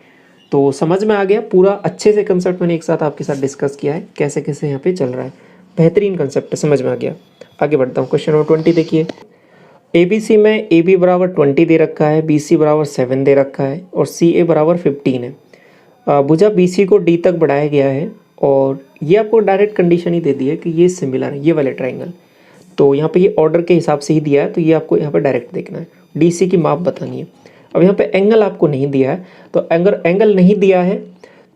तो समझ में आ गया पूरा, अच्छे से कंसेप्ट मैंने एक साथ आपके साथ डिस्कस किया है, कैसे कैसे यहाँ पे चल रहा है, बेहतरीन कंसेप्ट है, समझ में आ गया। आगे बढ़ता हूँ, क्वेश्चन नंबर 20 देखिए। ABC में AB बराबर 20 दे रखा है, BC बराबर 7 दे रखा है और CA बराबर 15 है। भुजा BC को D तक बढ़ाया गया है और ये आपको डायरेक्ट कंडीशन ही दे दी है कि ये सिमिलर है, ये वाले ट्राइंगल। तो यहाँ पे ये ऑर्डर के हिसाब से ही दिया है, तो ये आपको यहाँ पे डायरेक्ट देखना है, DC की माप बतानी है। अब यहाँ पे एंगल आपको नहीं दिया है, तो अगर एंगल नहीं दिया है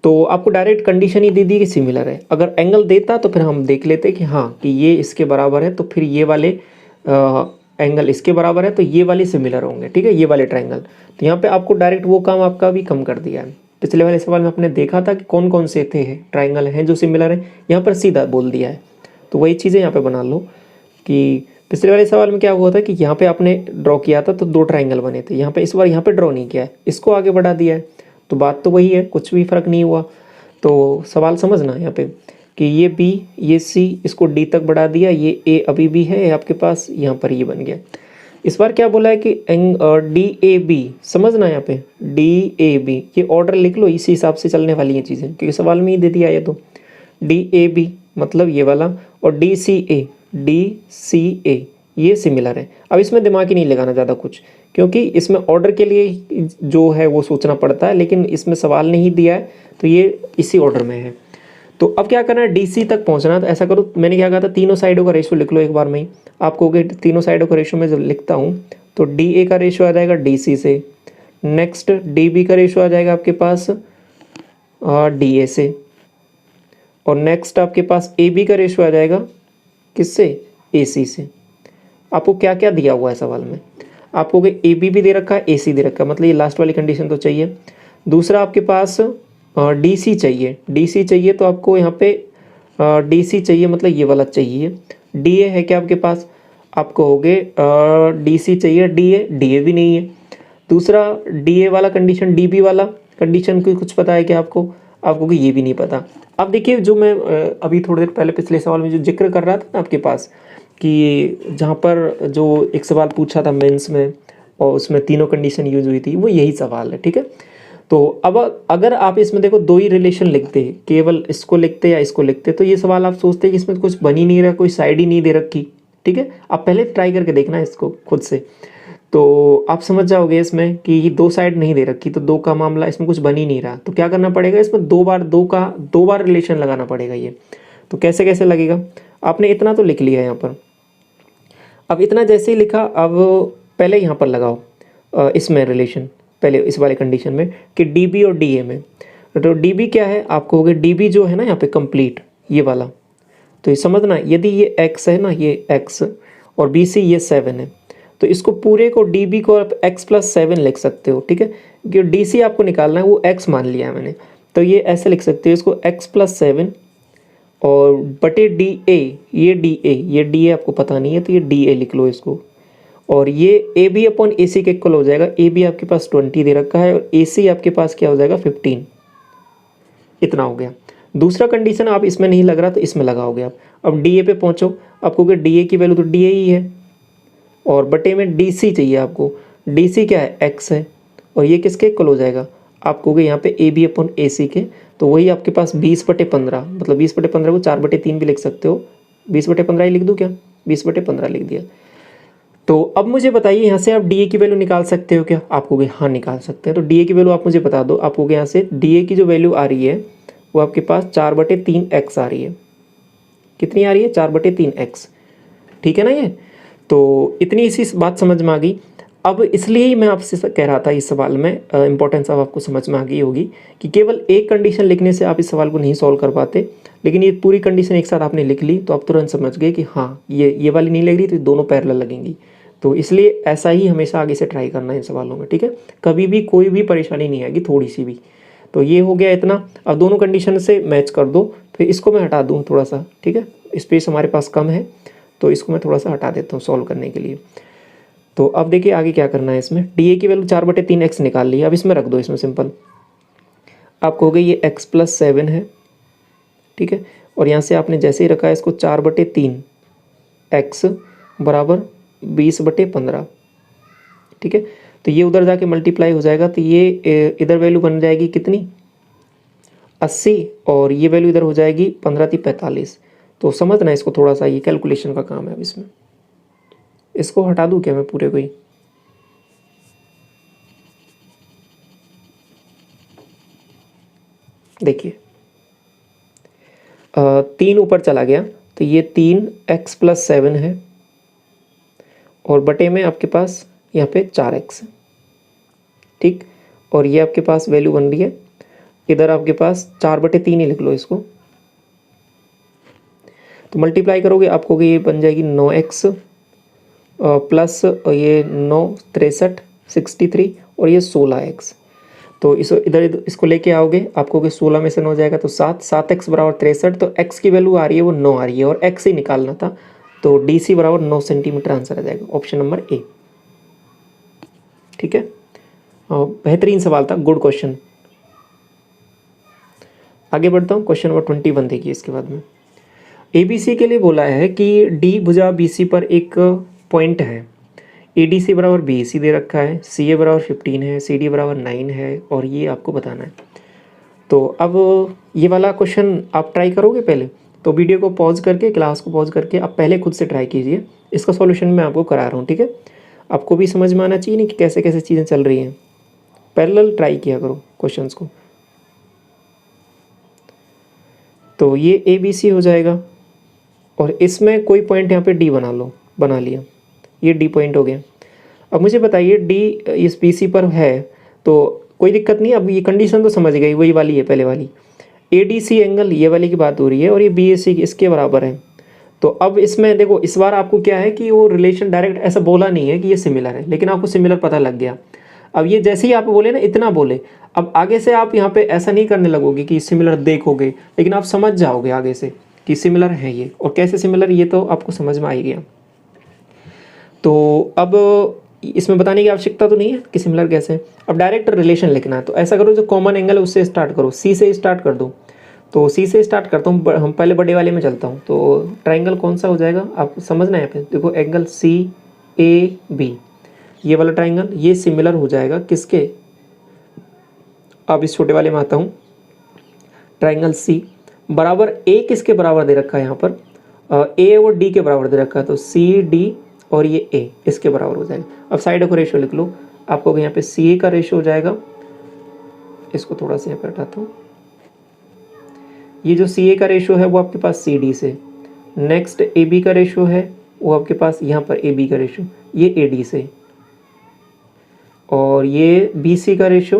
तो आपको डायरेक्ट कंडीशन ही दे दी कि सिमिलर है। अगर एंगल देता तो फिर हम देख लेते कि हाँ कि ये इसके बराबर है, तो फिर ये वाले एंगल इसके बराबर है, तो ये वाले सिमिलर होंगे, ठीक है, ये वाले ट्राइंगल। तो यहाँ पे आपको डायरेक्ट वो काम आपका भी कम कर दिया है। पिछले वाले सवाल में आपने देखा था कि कौन कौन से थे ट्राइंगल हैं जो सिमिलर है, यहाँ पर सीधा बोल दिया है। तो वही चीज़ें यहाँ पे बना लो कि पिछले वाले सवाल में क्या हुआ था कि यहाँ पे आपने ड्रॉ किया था तो 2 ट्राइंगल बने थे, यहाँ पे इस बार यहाँ पे ड्रॉ नहीं किया है, इसको आगे बढ़ा दिया है, तो बात तो वही है, कुछ भी फ़र्क नहीं हुआ। तो सवाल समझना यहाँ पे कि ये B ये C इसको D तक बढ़ा दिया, ये A अभी भी है आपके पास, यहाँ पर ये बन गया। इस बार क्या बोला है कि DAB, समझना यहाँ पे DAB, ये ऑर्डर लिख लो, इसी हिसाब से चलने वाली ये चीज़ें, क्योंकि सवाल में ही दे दिया है। तो DAB मतलब ये वाला, और DCA ये सिमिलर है। अब इसमें दिमाग ही नहीं लगाना ज़्यादा कुछ, क्योंकि इसमें ऑर्डर के लिए जो है वो सोचना पड़ता है, लेकिन इसमें सवाल नहीं दिया है तो ये इसी ऑर्डर में है। तो अब क्या करना है, DC तक पहुंचना है। तो ऐसा करो, मैंने क्या कहा था, तीनों साइडों का रेशियो लिख लो एक बार में ही। आप कहोगे तीनों साइडों का रेशियो में जब लिखता हूँ तो DA का रेशियो आ जाएगा DC से, नेक्स्ट DB का रेशियो आ जाएगा आपके पास DA से, और नेक्स्ट आपके पास AB का रेशियो आ जाएगा किससे, AC से। आपको क्या क्या दिया हुआ है सवाल में, आपको AB भी दे रखा है, AC दे रखा है, मतलब ये लास्ट वाली कंडीशन तो चाहिए। दूसरा आपके पास DC चाहिए, DC चाहिए तो आपको यहाँ पे DC चाहिए, मतलब ये वाला चाहिए। DA है क्या आपके पास, आप कहोगे DC चाहिए, DA भी नहीं है। दूसरा DA वाला कंडीशन, DB वाला कंडीशन की कुछ पता है क्या आपको, आपको ये भी नहीं पता। अब देखिए, जो मैं अभी थोड़ी देर पहले पिछले सवाल में जो जिक्र कर रहा था ना आपके पास, कि जहाँ पर जो एक सवाल पूछा था मेंस में और उसमें तीनों कंडीशन यूज हुई थी, वो यही सवाल है, ठीक है। तो अब अगर आप इसमें देखो 2 ही रिलेशन लिखते, केवल इसको लिखते या इसको लिखते, तो ये सवाल आप सोचते कि इसमें कुछ बन ही नहीं रहा, कोई साइड ही नहीं दे रखी, ठीक है। आप पहले ट्राई करके देखना इसको खुद से, तो आप समझ जाओगे इसमें कि ये 2 साइड नहीं दे रखी, तो 2 का मामला, इसमें कुछ बन ही नहीं रहा। तो क्या करना पड़ेगा, इसमें 2 बार रिलेशन लगाना पड़ेगा ये। तो कैसे कैसे लगेगा, आपने इतना तो लिख लिया यहाँ पर। अब इतना जैसे ही लिखा, अब पहले यहाँ पर लगाओ इसमें रिलेशन, पहले इस वाले कंडीशन में कि DB और DA में। तो DB क्या है, आप कहोगे DB जो है ना यहाँ पे कंप्लीट ये वाला, तो ये समझना, यदि ये x है ना, ये x और BC ये 7 है, तो इसको पूरे को DB को आप x+7 लिख सकते हो, ठीक है। क्योंकि DC आपको निकालना है, वो x मान लिया है मैंने, तो ये ऐसे लिख सकते हो इसको x+7 और बटे DA, ये DA आपको पता नहीं है तो ये DA लिख लो इसको, और ये AB/AC के इक्वल हो जाएगा। AB आपके पास 20 दे रखा है और AC आपके पास क्या हो जाएगा 15, इतना हो गया। दूसरा कंडीशन आप इसमें नहीं लग रहा तो इसमें लगाओगे आप। अब DA पे पहुंचो, आपको DA की वैल्यू तो DA ही है, और बटे में DC चाहिए आपको, DC क्या है x है, और ये किसके इक्वल हो जाएगा, आप कहोगे यहाँ पे AB/AC के, तो वही आपके पास 20/15, मतलब 20/15 को 4/3 भी लिख सकते हो, 20/15 ही लिख दूँ क्या, 20/15 लिख दिया। तो अब मुझे बताइए यहाँ से आप DA की वैल्यू निकाल सकते हो क्या, आप कहोगे हाँ निकाल सकते हैं। तो DA की वैल्यू आप मुझे बता दो, आप कहोगे यहाँ से DA की जो वैल्यू आ रही है वो आपके पास 4/3x आ रही है। कितनी आ रही है, 4/3x, ठीक है ना ये। तो इतनी सी बात समझ में आ गई। अब इसलिए ही मैं आपसे कह रहा था इस सवाल में इंपॉर्टेंस अब आपको समझ में आ गई होगी कि केवल एक कंडीशन लिखने से आप इस सवाल को नहीं सॉल्व कर पाते, लेकिन ये पूरी कंडीशन एक साथ आपने लिख ली तो आप तुरंत समझ गए कि हाँ ये वाली नहीं लग रही तो दोनों पैरेलल लगेंगी। तो इसलिए ऐसा ही हमेशा आगे से ट्राई करना है इन सवालों में, ठीक है। कभी भी कोई भी परेशानी नहीं आएगी थोड़ी सी भी। तो ये हो गया इतना। अब दोनों कंडीशन से मैच कर दो, फिर इसको मैं हटा दूँ थोड़ा सा, ठीक है, स्पेस हमारे पास कम है तो इसको मैं थोड़ा सा हटा देता हूँ सॉल्व करने के लिए। तो अब देखिए आगे क्या करना है, इसमें DA की वैल्यू 4/3x निकाल ली, अब इसमें रख दो, इसमें सिंपल आप कहोगे ये x+7 है, ठीक है, और यहाँ से आपने जैसे ही रखा है इसको 4/3x बराबर 20/15, ठीक है। तो ये उधर जाके मल्टीप्लाई हो जाएगा, तो ये इधर वैल्यू बन जाएगी कितनी 80 और ये वैल्यू इधर हो जाएगी 15 × 45। तो समझना इसको थोड़ा सा, ये कैलकुलेशन का काम है अब इसमें। इसको हटा दूँ क्या मैं पूरे को ही? देखिए 3 ऊपर चला गया तो ये 3x+7 है और बटे में आपके पास यहाँ पे 4x है, ठीक। और ये आपके पास वैल्यू बन रही है, इधर आपके पास 4/3 ही लिख लो इसको। तो मल्टीप्लाई करोगे आपको ये बन जाएगी 9x प्लस ये 9 63 63 और ये 16x। तो इस इधर इसको लेके आओगे, आपको कि 16 में से 9 जाएगा तो 7x बराबर 63। तो x की वैल्यू आ रही है वो 9 आ रही है और x ही निकालना था। तो DC बराबर 9 सेंटीमीटर आंसर आ जाएगा, ऑप्शन नंबर ए। ठीक है, बेहतरीन सवाल था, गुड क्वेश्चन। आगे बढ़ता हूँ, क्वेश्चन नंबर 21 देखिए। इसके बाद में ABC के लिए बोला है कि D भुजा BC पर एक पॉइंट है, ADC बराबर BEC दे रखा है, CA बराबर 15 है, CD बराबर 9 है और ये आपको बताना है। तो अब ये वाला क्वेश्चन आप ट्राई करोगे पहले, तो वीडियो को पॉज करके, क्लास को पॉज करके आप पहले खुद से ट्राई कीजिए। इसका सॉल्यूशन मैं आपको करा रहा हूँ, ठीक है। आपको भी समझ में आना चाहिए नहीं कि कैसे कैसे चीज़ें चल रही हैं। पैरेलल ट्राई किया करो क्वेश्चंस को। तो ये ABC हो जाएगा और इसमें कोई पॉइंट यहाँ पे D बना लो, बना लिया, ये D पॉइंट हो गया। अब मुझे बताइए D इस BC पर है तो कोई दिक्कत नहीं। अब ये कंडीशन तो समझ गई, वही वाली है पहले वाली। ADC एंगल ये वाली की बात हो रही है और ये BAC इसके बराबर है। तो अब इसमें देखो, इस बार आपको क्या है कि वो रिलेशन डायरेक्ट ऐसा बोला नहीं है कि ये सिमिलर है, लेकिन आपको सिमिलर पता लग गया। अब ये जैसे ही आप बोले ना, इतना बोले, अब आगे से आप यहाँ पे ऐसा नहीं करने लगोगे कि सिमिलर देखोगे, लेकिन आप समझ जाओगे आगे से कि सिमिलर है ये, और कैसे सिमिलर ये तो आपको समझ में आ ही गया। तो अब इसमें बताने की आवश्यकता तो नहीं है कि सिमिलर कैसे है। अब डायरेक्ट रिलेशन लिखना है, तो ऐसा करो, जो कॉमन एंगल है उससे स्टार्ट करो, C से स्टार्ट कर दो। तो C से स्टार्ट करता हूँ, हम पहले बड़े वाले में चलता हूँ। तो ट्राइंगल कौन सा हो जाएगा आप समझना है यहाँ पे। देखो एंगल CAB, ये वाला ट्राइंगल ये सिमिलर हो जाएगा किसके, अब इस छोटे वाले में आता हूँ। ट्राइंगल C बराबर A किसके बराबर दे रखा है यहाँ पर, A और D के बराबर दे रखा है। तो CD और ये A इसके बराबर हो जाएगा। अब साइड को रेशो लिख लो, आपको यहाँ पे CA का रेशो हो जाएगा, इसको थोड़ा सा यहाँ पे हटाता हूँ। ये जो CA का रेशो है वो आपके पास CD से, नेक्स्ट AB का रेशो है वो आपके पास यहाँ पर AB का रेशो ये AD से, और ये BC का रेशो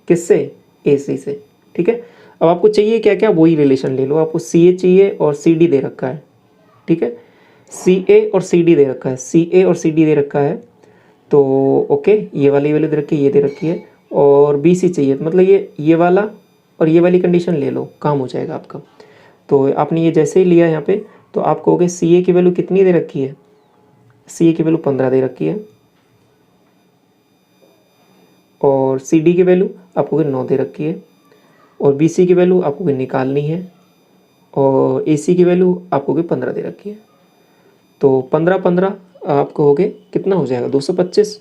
किससे, AC से। ठीक है, अब आपको चाहिए क्या क्या, वही रिलेशन ले लो। आपको CA चाहिए और CD दे रखा है, ठीक है। CA और CD दे रखा है, CA और CD दे रखा है। तो ओके, ये वाली वैल्यू दे रखी है, ये दे रखी है, और BC चाहिए, तो मतलब ये वाला और ये वाली कंडीशन ले लो, काम हो जाएगा आपका। तो आपने ये जैसे ही लिया यहाँ पे, तो आप कहोगे CA की वैल्यू कितनी दे रखी है, CA की वैल्यू 15 दे रखी है, और CD की वैल्यू आपको 9 दे रखी है, और BC की वैल्यू आपको निकालनी है, और AC की वैल्यू आपको 15 दे रखी है। तो 15 15 आपको हो गए, कितना हो जाएगा 225,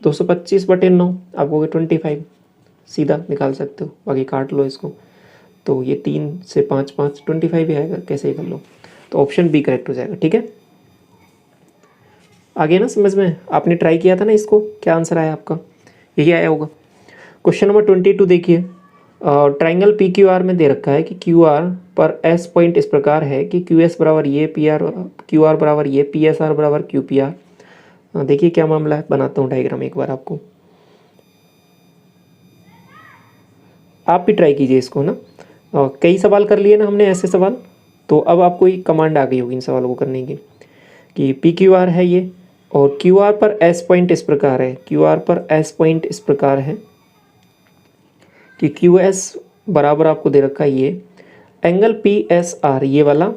225/9 आपको 25, सीधा निकाल सकते हो, बाकी काट लो इसको। तो ये 3 से 5 5 25 ही आएगा, कैसे ही कर लो। तो ऑप्शन बी करेक्ट हो जाएगा, ठीक है। आगे ना समझ में, आपने ट्राई किया था ना इसको, क्या आंसर आया आपका, यही आया होगा। क्वेश्चन नंबर 22 देखिए। ट्राइंगल PQR में दे रखा है कि QR पर S पॉइंट इस प्रकार है कि QS बराबर ये PR, QR बराबर ये PSR बराबर QPR। देखिए क्या मामला है, बनाता हूँ डायग्राम एक बार आपको, आप भी ट्राई कीजिए इसको ना। कई सवाल कर लिए ना हमने ऐसे सवाल, तो अब आपको एक कमांड आ गई होगी इन सवालों को करने की कि PQR है ये, और QR पर S पॉइंट इस प्रकार है, QR पर S पॉइंट इस प्रकार है कि QS बराबर आपको दे रखा है ये एंगल PSR ये वाला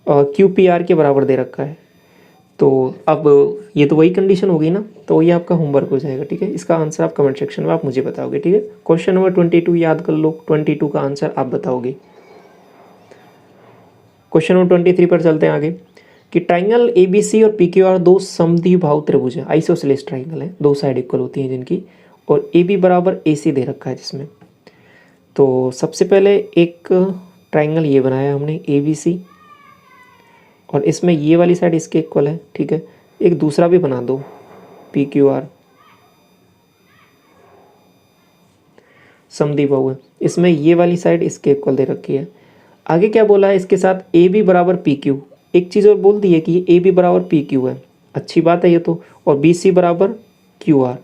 QPR के बराबर दे रखा है। तो अब ये तो वही कंडीशन होगी ना, तो ये आपका होमवर्क हो जाएगा, ठीक है। इसका आंसर आप कमेंट सेक्शन में आप मुझे बताओगे, ठीक है। क्वेश्चन नंबर 22 याद कर लो, 22 का आंसर आप बताओगे। क्वेश्चन नंबर 23 पर चलते हैं आगे कि ट्राइंगल ABC और PQR दो समद्विबाहु त्रिभुज है, आइसोसेलेस ट्राइंगल है, दो साइड इक्वल होती हैं जिनकी, और AB बराबर AC दे रखा है जिसमें। तो सबसे पहले एक ट्राइंगल ये बनाया हमने ABC, और इसमें ये वाली साइड इसके इक्वल है, ठीक है। एक दूसरा भी बना दो PQR, समद्विबाहु है, इसमें ये वाली साइड इसके इक्वल दे रखी है। आगे क्या बोला है, इसके साथ AB बराबर PQ, एक चीज़ और बोल दी है कि ये AB बराबर PQ है, अच्छी बात है ये तो। और BC बराबर QR,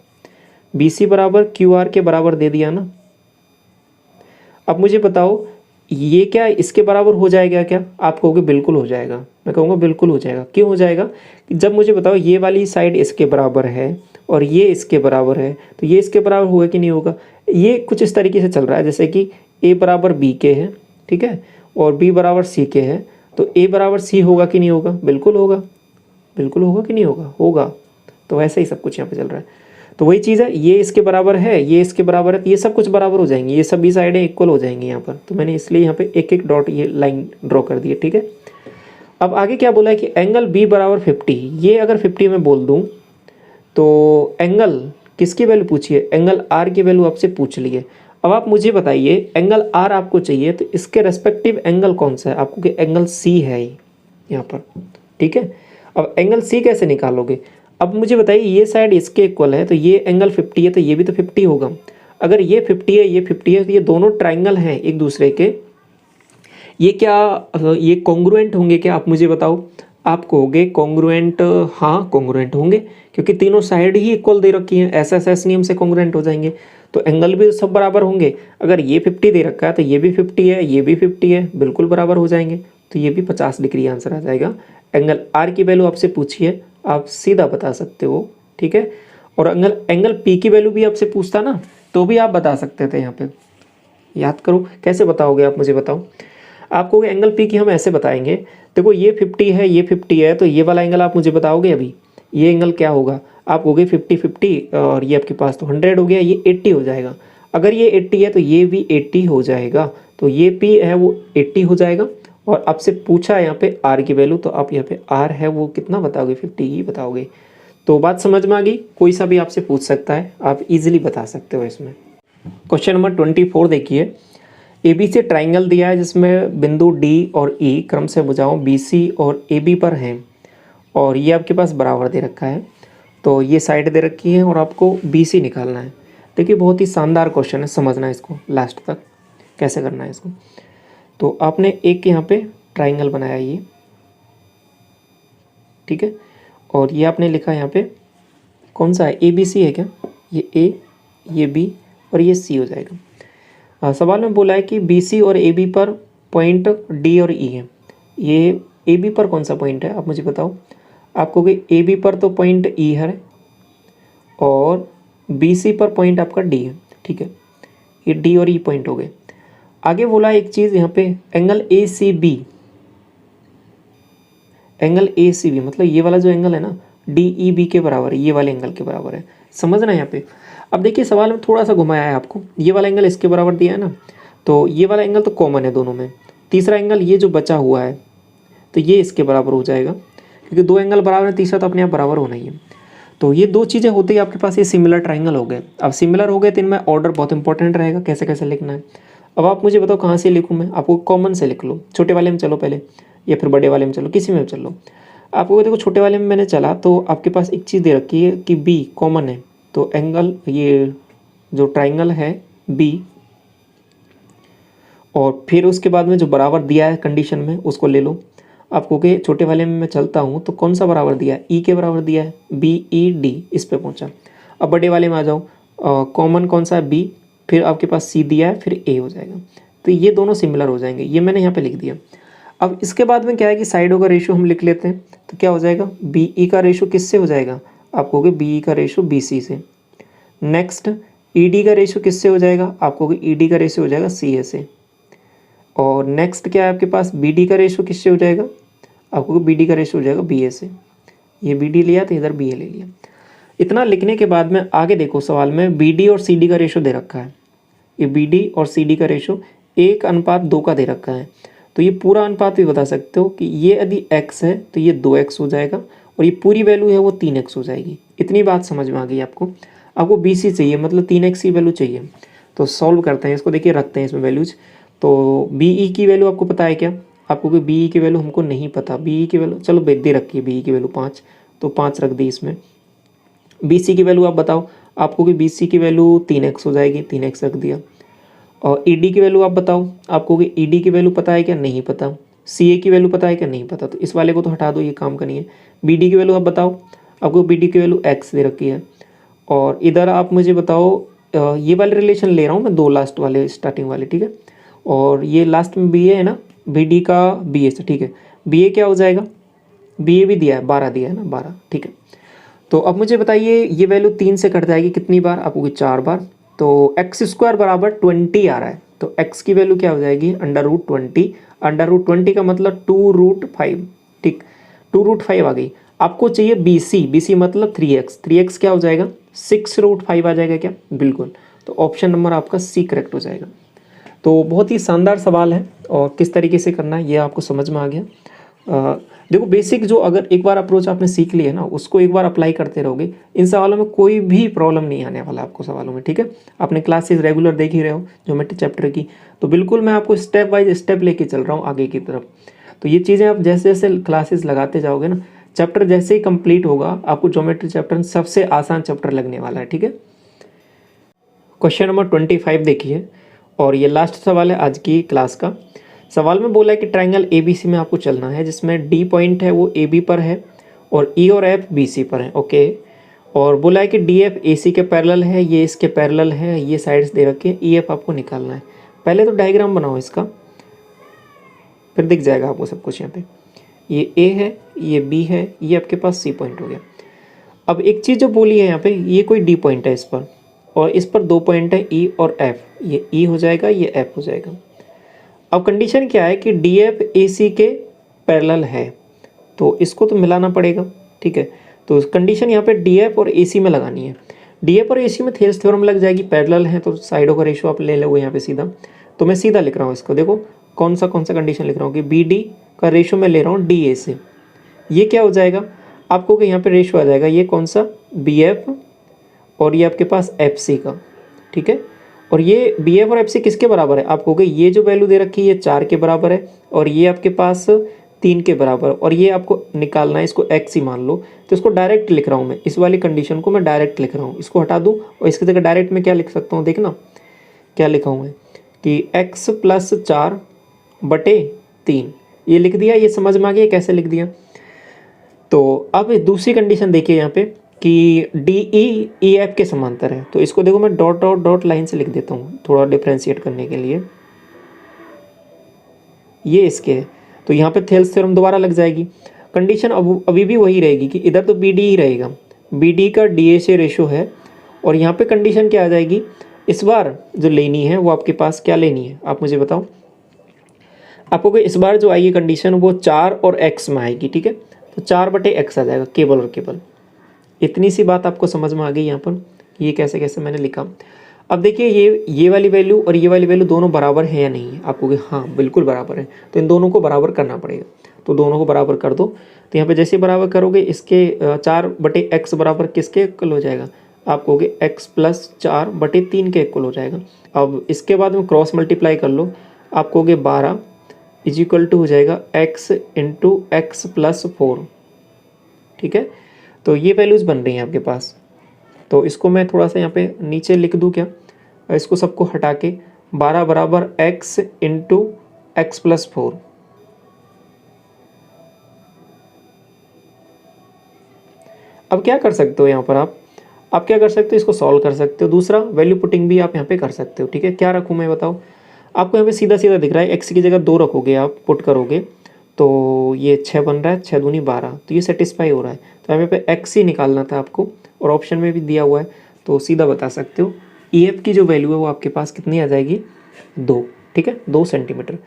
BC बराबर QR के बराबर दे दिया ना। अब मुझे बताओ ये क्या इसके बराबर हो जाएगा क्या? आप कहोगे बिल्कुल हो जाएगा, मैं कहूँगा बिल्कुल हो जाएगा। क्यों हो जाएगा? कि जब मुझे बताओ ये वाली साइड इसके बराबर है और ये इसके बराबर है, तो ये इसके बराबर होगा कि नहीं होगा? ये कुछ इस तरीके से चल रहा है जैसे कि A बराबर B के है, ठीक है, और B बराबर C के है, तो A बराबर C होगा कि नहीं होगा? बिल्कुल होगा। बिल्कुल होगा कि नहीं होगा? होगा। तो वैसे ही सब कुछ यहाँ पे चल रहा है। तो वही चीज़ है, ये इसके बराबर है, ये इसके बराबर है, तो ये सब कुछ बराबर हो जाएंगे, ये सभी साइडें इक्वल हो जाएंगी यहाँ पर। तो मैंने इसलिए यहाँ पे एक एक डॉट ये लाइन ड्रॉ कर दी है, ठीक है। अब आगे क्या बोला है कि एंगल B बराबर 50, ये अगर 50 में बोल दूँ तो एंगल किसकी वैल्यू पूछी है? एंगल R की वैल्यू आपसे पूछ ली है। अब आप मुझे बताइए एंगल R आपको चाहिए तो इसके रेस्पेक्टिव एंगल कौन सा है? आपको कि एंगल C है यहाँ पर, ठीक है। अब एंगल C कैसे निकालोगे? अब मुझे बताइए ये साइड इसके इक्वल है तो ये एंगल 50 है, तो ये भी तो 50 होगा। अगर ये 50 है, ये 50 है, तो ये दोनों ट्राइंगल हैं एक दूसरे के, ये क्या ये कॉन्ग्रुएंट होंगे क्या? आप मुझे बताओ। आप कहोगे कॉन्ग्रुएंट, हाँ कॉन्ग्रुएंट होंगे, क्योंकि तीनों साइड ही इक्वल दे रखी हैं, SSS नियम से कॉन्ग्रुएंट हो जाएंगे। तो एंगल भी सब बराबर होंगे। अगर ये 50 दे रखा है तो ये भी 50 है, ये भी 50 है, बिल्कुल बराबर हो जाएंगे। तो ये भी 50 डिग्री आंसर आ जाएगा। एंगल R की वैल्यू आपसे पूछी है, आप सीधा बता सकते हो, ठीक है। और एंगल P की वैल्यू भी आपसे पूछता ना, तो भी आप बता सकते थे। यहाँ पे याद करो, कैसे बताओगे आप मुझे बताओ। आपको एंगल P की हम ऐसे बताएंगे, देखो ये 50 है, ये 50 है, तो ये वाला एंगल आप मुझे बताओगे अभी, ये एंगल क्या होगा? आप कहोगे 50-50, और ये आपके पास तो 100 हो गया, ये 80 हो जाएगा। अगर ये 80 है तो ये भी 80 हो जाएगा, तो ये P है वो 80 हो जाएगा। और आपसे पूछा है यहाँ पे R की वैल्यू, तो आप यहाँ पे R है वो कितना बताओगे? 50 ही बताओगे। तो बात समझ में आ गई? कोई सा भी आपसे पूछ सकता है, आप इजीली बता सकते हो इसमें। क्वेश्चन नंबर 24 देखिए, ABC ट्राइंगल दिया है जिसमें बिंदु D और E क्रम से भुजाओं BC और AB पर हैं, और ये आपके पास बराबर दे रखा है। तो ये साइड दे रखी है और आपको BC निकालना है। देखिए बहुत ही शानदार क्वेश्चन है, समझना है इसको लास्ट तक कैसे करना है इसको। तो आपने एक यहाँ पे ट्राइंगल बनाया ये, ठीक है, और ये आपने लिखा यहाँ पे कौन सा है? ABC है क्या? ये A, ये B और ये C हो जाएगा। सवाल में बोला है कि BC और AB पर पॉइंट D और E है। ये AB पर कौन सा पॉइंट है आप मुझे बताओ। आपको कि AB पर तो पॉइंट E है और BC पर पॉइंट आपका D है, ठीक है। ये D और E पॉइंट हो गए। आगे बोला एक चीज़ यहाँ पे, एंगल ACB, एंगल ACB मतलब ये वाला जो एंगल है ना DEB के बराबर है, ये वाले एंगल के बराबर है, समझना यहाँ पे। अब देखिए सवाल में थोड़ा सा घुमाया है आपको, ये वाला एंगल इसके बराबर दिया है ना, तो ये वाला एंगल तो कॉमन है दोनों में। तीसरा एंगल ये जो बचा हुआ है तो ये इसके बराबर हो जाएगा, क्योंकि दो एंगल बराबर है, तीसरा तो अपने आप बराबर होना ही है। तो ये दो चीज़ें होती है आपके पास, ये सिमिलर ट्राइंगल हो गए। अब सिमिलर हो गए तो इनमें ऑर्डर बहुत इंपॉर्टेंट रहेगा, कैसे कैसे लिखना है। अब आप मुझे बताओ कहाँ से लिखूँ मैं? आपको कॉमन से लिख लो, छोटे वाले में चलो पहले या फिर बड़े वाले में चलो, किसी में चलो। आपको देखो छोटे वाले में मैंने चला तो आपके पास एक चीज़ दे रखी है कि B कॉमन है, तो एंगल ये जो ट्राइंगल है B, और फिर उसके बाद में जो बराबर दिया है कंडीशन में उसको ले लो। आपको कि छोटे वाले में मैं चलता हूँ तो कौन सा बराबर दिया है? E के बराबर दिया है, BED इस पे पहुँचा। अब बड़े वाले में आ जाओ, कॉमन कौन सा है? B, फिर आपके पास C दिया है, फिर A हो जाएगा। तो ये दोनों सिमिलर हो जाएंगे, ये मैंने यहाँ पे लिख दिया। अब इसके बाद में क्या है कि साइडों का रेशो हम लिख लेते हैं, तो क्या हो जाएगा? BE का रेशो किससे हो जाएगा? आप कहोगे BE का रेशो BC से। नेक्स्ट ED का रेशो किससे हो जाएगा? आप कहोगे ED का रेशो हो जाएगा CA से। और नेक्स्ट क्या है आपके पास? BD का रेशो किससे हो जाएगा? आपको BD का रेशो हो जाएगा BA से। ये BD लिया तो इधर BA ले लिया। इतना लिखने के बाद में आगे देखो सवाल में BD और CD का रेशो दे रखा है। ये BD और CD का रेशो 1:2 का दे रखा है। तो ये पूरा अनुपात भी बता सकते हो कि ये यदि x है तो ये 2x हो जाएगा, और ये पूरी वैल्यू है वो 3x हो जाएगी। इतनी बात समझ में आ गई आपको। आपको BC चाहिए, मतलब 3x की वैल्यू चाहिए। तो सॉल्व करते हैं इसको, देखिए रखते हैं इसमें वैल्यूज। तो बी ई की वैल्यू आपको पता है क्या? आपको कि बी ई की वैल्यू हमको नहीं पता, बी ई की वैल्यू चलो दे रखी है, बी ई की वैल्यू 5, तो 5 रख दी इसमें। बी सी की वैल्यू आप बताओ, आपको कि बी सी की वैल्यू 3x हो जाएगी, 3x रख दिया। और ई डी की वैल्यू आप बताओ, आपको कि ई डी की वैल्यू पता है क्या? नहीं पता। सी ए की वैल्यू पता है क्या? नहीं पता, तो इस वाले को तो हटा दो, ये काम का नहीं है। बी डी की वैल्यू आप बताओ, आपको बी डी की वैल्यू x दे रखी है। और इधर आप मुझे बताओ, ये वाले रिलेशन ले रहा हूँ मैं, 2 लास्ट वाले स्टार्टिंग वाले, ठीक है। और ये लास्ट में बी ए है ना, बी डी का बी ए से, ठीक है। बी ए क्या हो जाएगा? बी ए भी दिया है, 12 दिया है ना, 12, ठीक है। तो अब मुझे बताइए ये वैल्यू 3 से कट जाएगी कितनी बार? आपको कि 4 बार। तो एक्स स्क्वायर बराबर 20 आ रहा है, तो x की वैल्यू क्या हो जाएगी? √20। √20 का मतलब 2√5, ठीक, 2√5 आ गई। आपको चाहिए बी सी मतलब 3x, 3x क्या हो जाएगा? 6√5 आ जाएगा क्या? बिल्कुल, तो ऑप्शन नंबर आपका सी करेक्ट हो जाएगा। तो बहुत ही शानदार सवाल है, और किस तरीके से करना है ये आपको समझ में आ गया। देखो बेसिक जो अगर एक बार अप्रोच आपने सीख ली है ना, उसको एक बार अप्लाई करते रहोगे, इन सवालों में कोई भी प्रॉब्लम नहीं आने वाला आपको सवालों में, ठीक है। आपने क्लासेस रेगुलर देख ही रहे हो ज्योमेट्री चैप्टर की, तो बिल्कुल मैं आपको स्टेप बाय स्टेप लेके चल रहा हूँ आगे की तरफ। तो ये चीज़ें आप जैसे जैसे क्लासेस लगाते जाओगे ना, चैप्टर जैसे ही कंप्लीट होगा, आपको ज्योमेट्री चैप्टर सबसे आसान चैप्टर लगने वाला है, ठीक है। क्वेश्चन नंबर 25 देखिए, और ये लास्ट सवाल है आज की क्लास का। सवाल में बोला है कि ट्रायंगल ABC में आपको चलना है, जिसमें D पॉइंट है वो AB पर है और E और F BC पर है, ओके। और बोला है कि DF AC के पैरेलल है, ये इसके पैरेलल है, ये साइड्स दे रखे हैं, EF आपको निकालना है। पहले तो डायग्राम बनाओ इसका, फिर दिख जाएगा आपको सब कुछ। यहाँ पे ये A है, ये B है, ये आपके पास C पॉइंट हो गया। अब एक चीज़ जो बोली है यहाँ पे, ये कोई D पॉइंट है इस पर, और इस पर 2 पॉइंट है E और F, ये E हो जाएगा, ये F हो जाएगा। अब कंडीशन क्या है कि DF AC के पैरेलल है, तो इसको तो मिलाना पड़ेगा, ठीक है। तो कंडीशन यहाँ पे DF और AC में लगानी है। DF और AC में थेल्स थ्योरम लग जाएगी, पैरेलल है तो साइडों का रेशो आप ले लोगे यहाँ पे सीधा। तो मैं सीधा लिख रहा हूँ इसको, देखो कौन सा कंडीशन लिख रहा हूँ कि BD का रेशो मैं ले रहा हूँ DA से। ये क्या हो जाएगा आपको कि यहाँ पे रेशो आ जाएगा, ये कौन सा? BF और ये आपके पास FC का, ठीक है। और ये BF और FC किसके बराबर है? आपको कि ये जो वैल्यू दे रखी है ये 4 के बराबर है, और ये आपके पास 3 के बराबर, और ये आपको निकालना है, इसको x ही मान लो। तो इसको डायरेक्ट लिख रहा हूँ मैं, इस वाली कंडीशन को मैं डायरेक्ट लिख रहा हूँ, इसको हटा दूँ और इसकी जगह डायरेक्ट में क्या लिख सकता हूँ, देखना क्या लिखा हूँ मैं कि x + 4/3, ये लिख दिया। ये समझ में आ गया कैसे लिख दिया? तो अब दूसरी कंडीशन देखिए यहाँ पे कि DE EF के समांतर है, तो इसको देखो मैं डॉट डॉट डॉट लाइन से लिख देता हूँ थोड़ा डिफ्रेंशिएट करने के लिए। ये इसके है, तो यहाँ पे थेल्स थ्योरम दोबारा लग जाएगी। कंडीशन अब अभी भी वही रहेगी कि इधर तो BD ही रहेगा, BD का DA से रेशो है। और यहाँ पे कंडीशन क्या आ जाएगी इस बार जो लेनी है, वो आपके पास क्या लेनी है आप मुझे बताओ। आपको कि इस बार जो आएगी कंडीशन वो 4 और x में आएगी, ठीक है। तो 4/x आ जाएगा केवल और केवल। इतनी सी बात आपको समझ में आ गई यहाँ पर, ये कैसे कैसे मैंने लिखा। अब देखिए ये वाली वैल्यू और ये वाली वैल्यू दोनों बराबर है या नहीं है? आपको कि हाँ बिल्कुल बराबर है, तो इन दोनों को बराबर करना पड़ेगा। तो दोनों को बराबर कर दो, तो यहाँ पे जैसे बराबर करोगे इसके 4/x बराबर किसके इक्वल हो जाएगा? आपको कि x + 4/3 के इक्वल हो जाएगा। अब इसके बाद में क्रॉस मल्टीप्लाई कर लो, आपको कि 12 = हो जाएगा x × x + 4, ठीक है। तो ये वैल्यूज़ बन रही हैं आपके पास। तो इसको मैं थोड़ा सा यहाँ पे नीचे लिख दूँ क्या? इसको सबको हटा के 12 बराबर x × x + 4। अब क्या कर सकते हो यहाँ पर आप क्या कर सकते हो, इसको सॉल्व कर सकते हो। दूसरा वैल्यू पुटिंग भी आप यहाँ पे कर सकते हो, ठीक है। क्या रखूँ मैं बताओ? आपको यहाँ पे सीधा सीधा दिख रहा है, x की जगह 2 रखोगे आप, पुट करोगे तो ये 6 बन रहा है, 6 दूनी 12, तो ये सेटिस्फाई हो रहा है। तो यहाँ पे x ही निकालना था आपको, और ऑप्शन में भी दिया हुआ है, तो सीधा बता सकते हो। EF की जो वैल्यू है वो आपके पास कितनी आ जाएगी? 2, ठीक है, 2 सेंटीमीटर।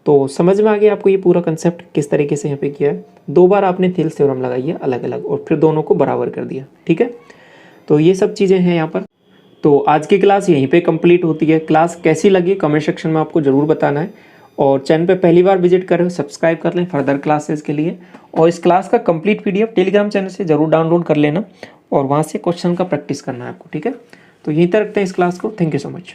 तो समझ में आ गया आपको ये पूरा कंसेप्ट किस तरीके से यहाँ पे किया है। 2 बार आपने थेल्स थ्योरम लगाई है अलग अलग, और फिर दोनों को बराबर कर दिया, ठीक है। तो ये सब चीज़ें हैं यहाँ पर। तो आज की क्लास यहीं पे कंप्लीट होती है। क्लास कैसी लगी कमेंट सेक्शन में आपको ज़रूर बताना है, और चैनल पे पहली बार विजिट कर रहे हो सब्सक्राइब कर लें फर्दर क्लासेस के लिए। और इस क्लास का कंप्लीट PDF टेलीग्राम चैनल से ज़रूर डाउनलोड कर लेना, और वहाँ से क्वेश्चन का प्रैक्टिस करना है आपको, ठीक है। तो यहीं तक रखते हैं इस क्लास को। Thank you so much.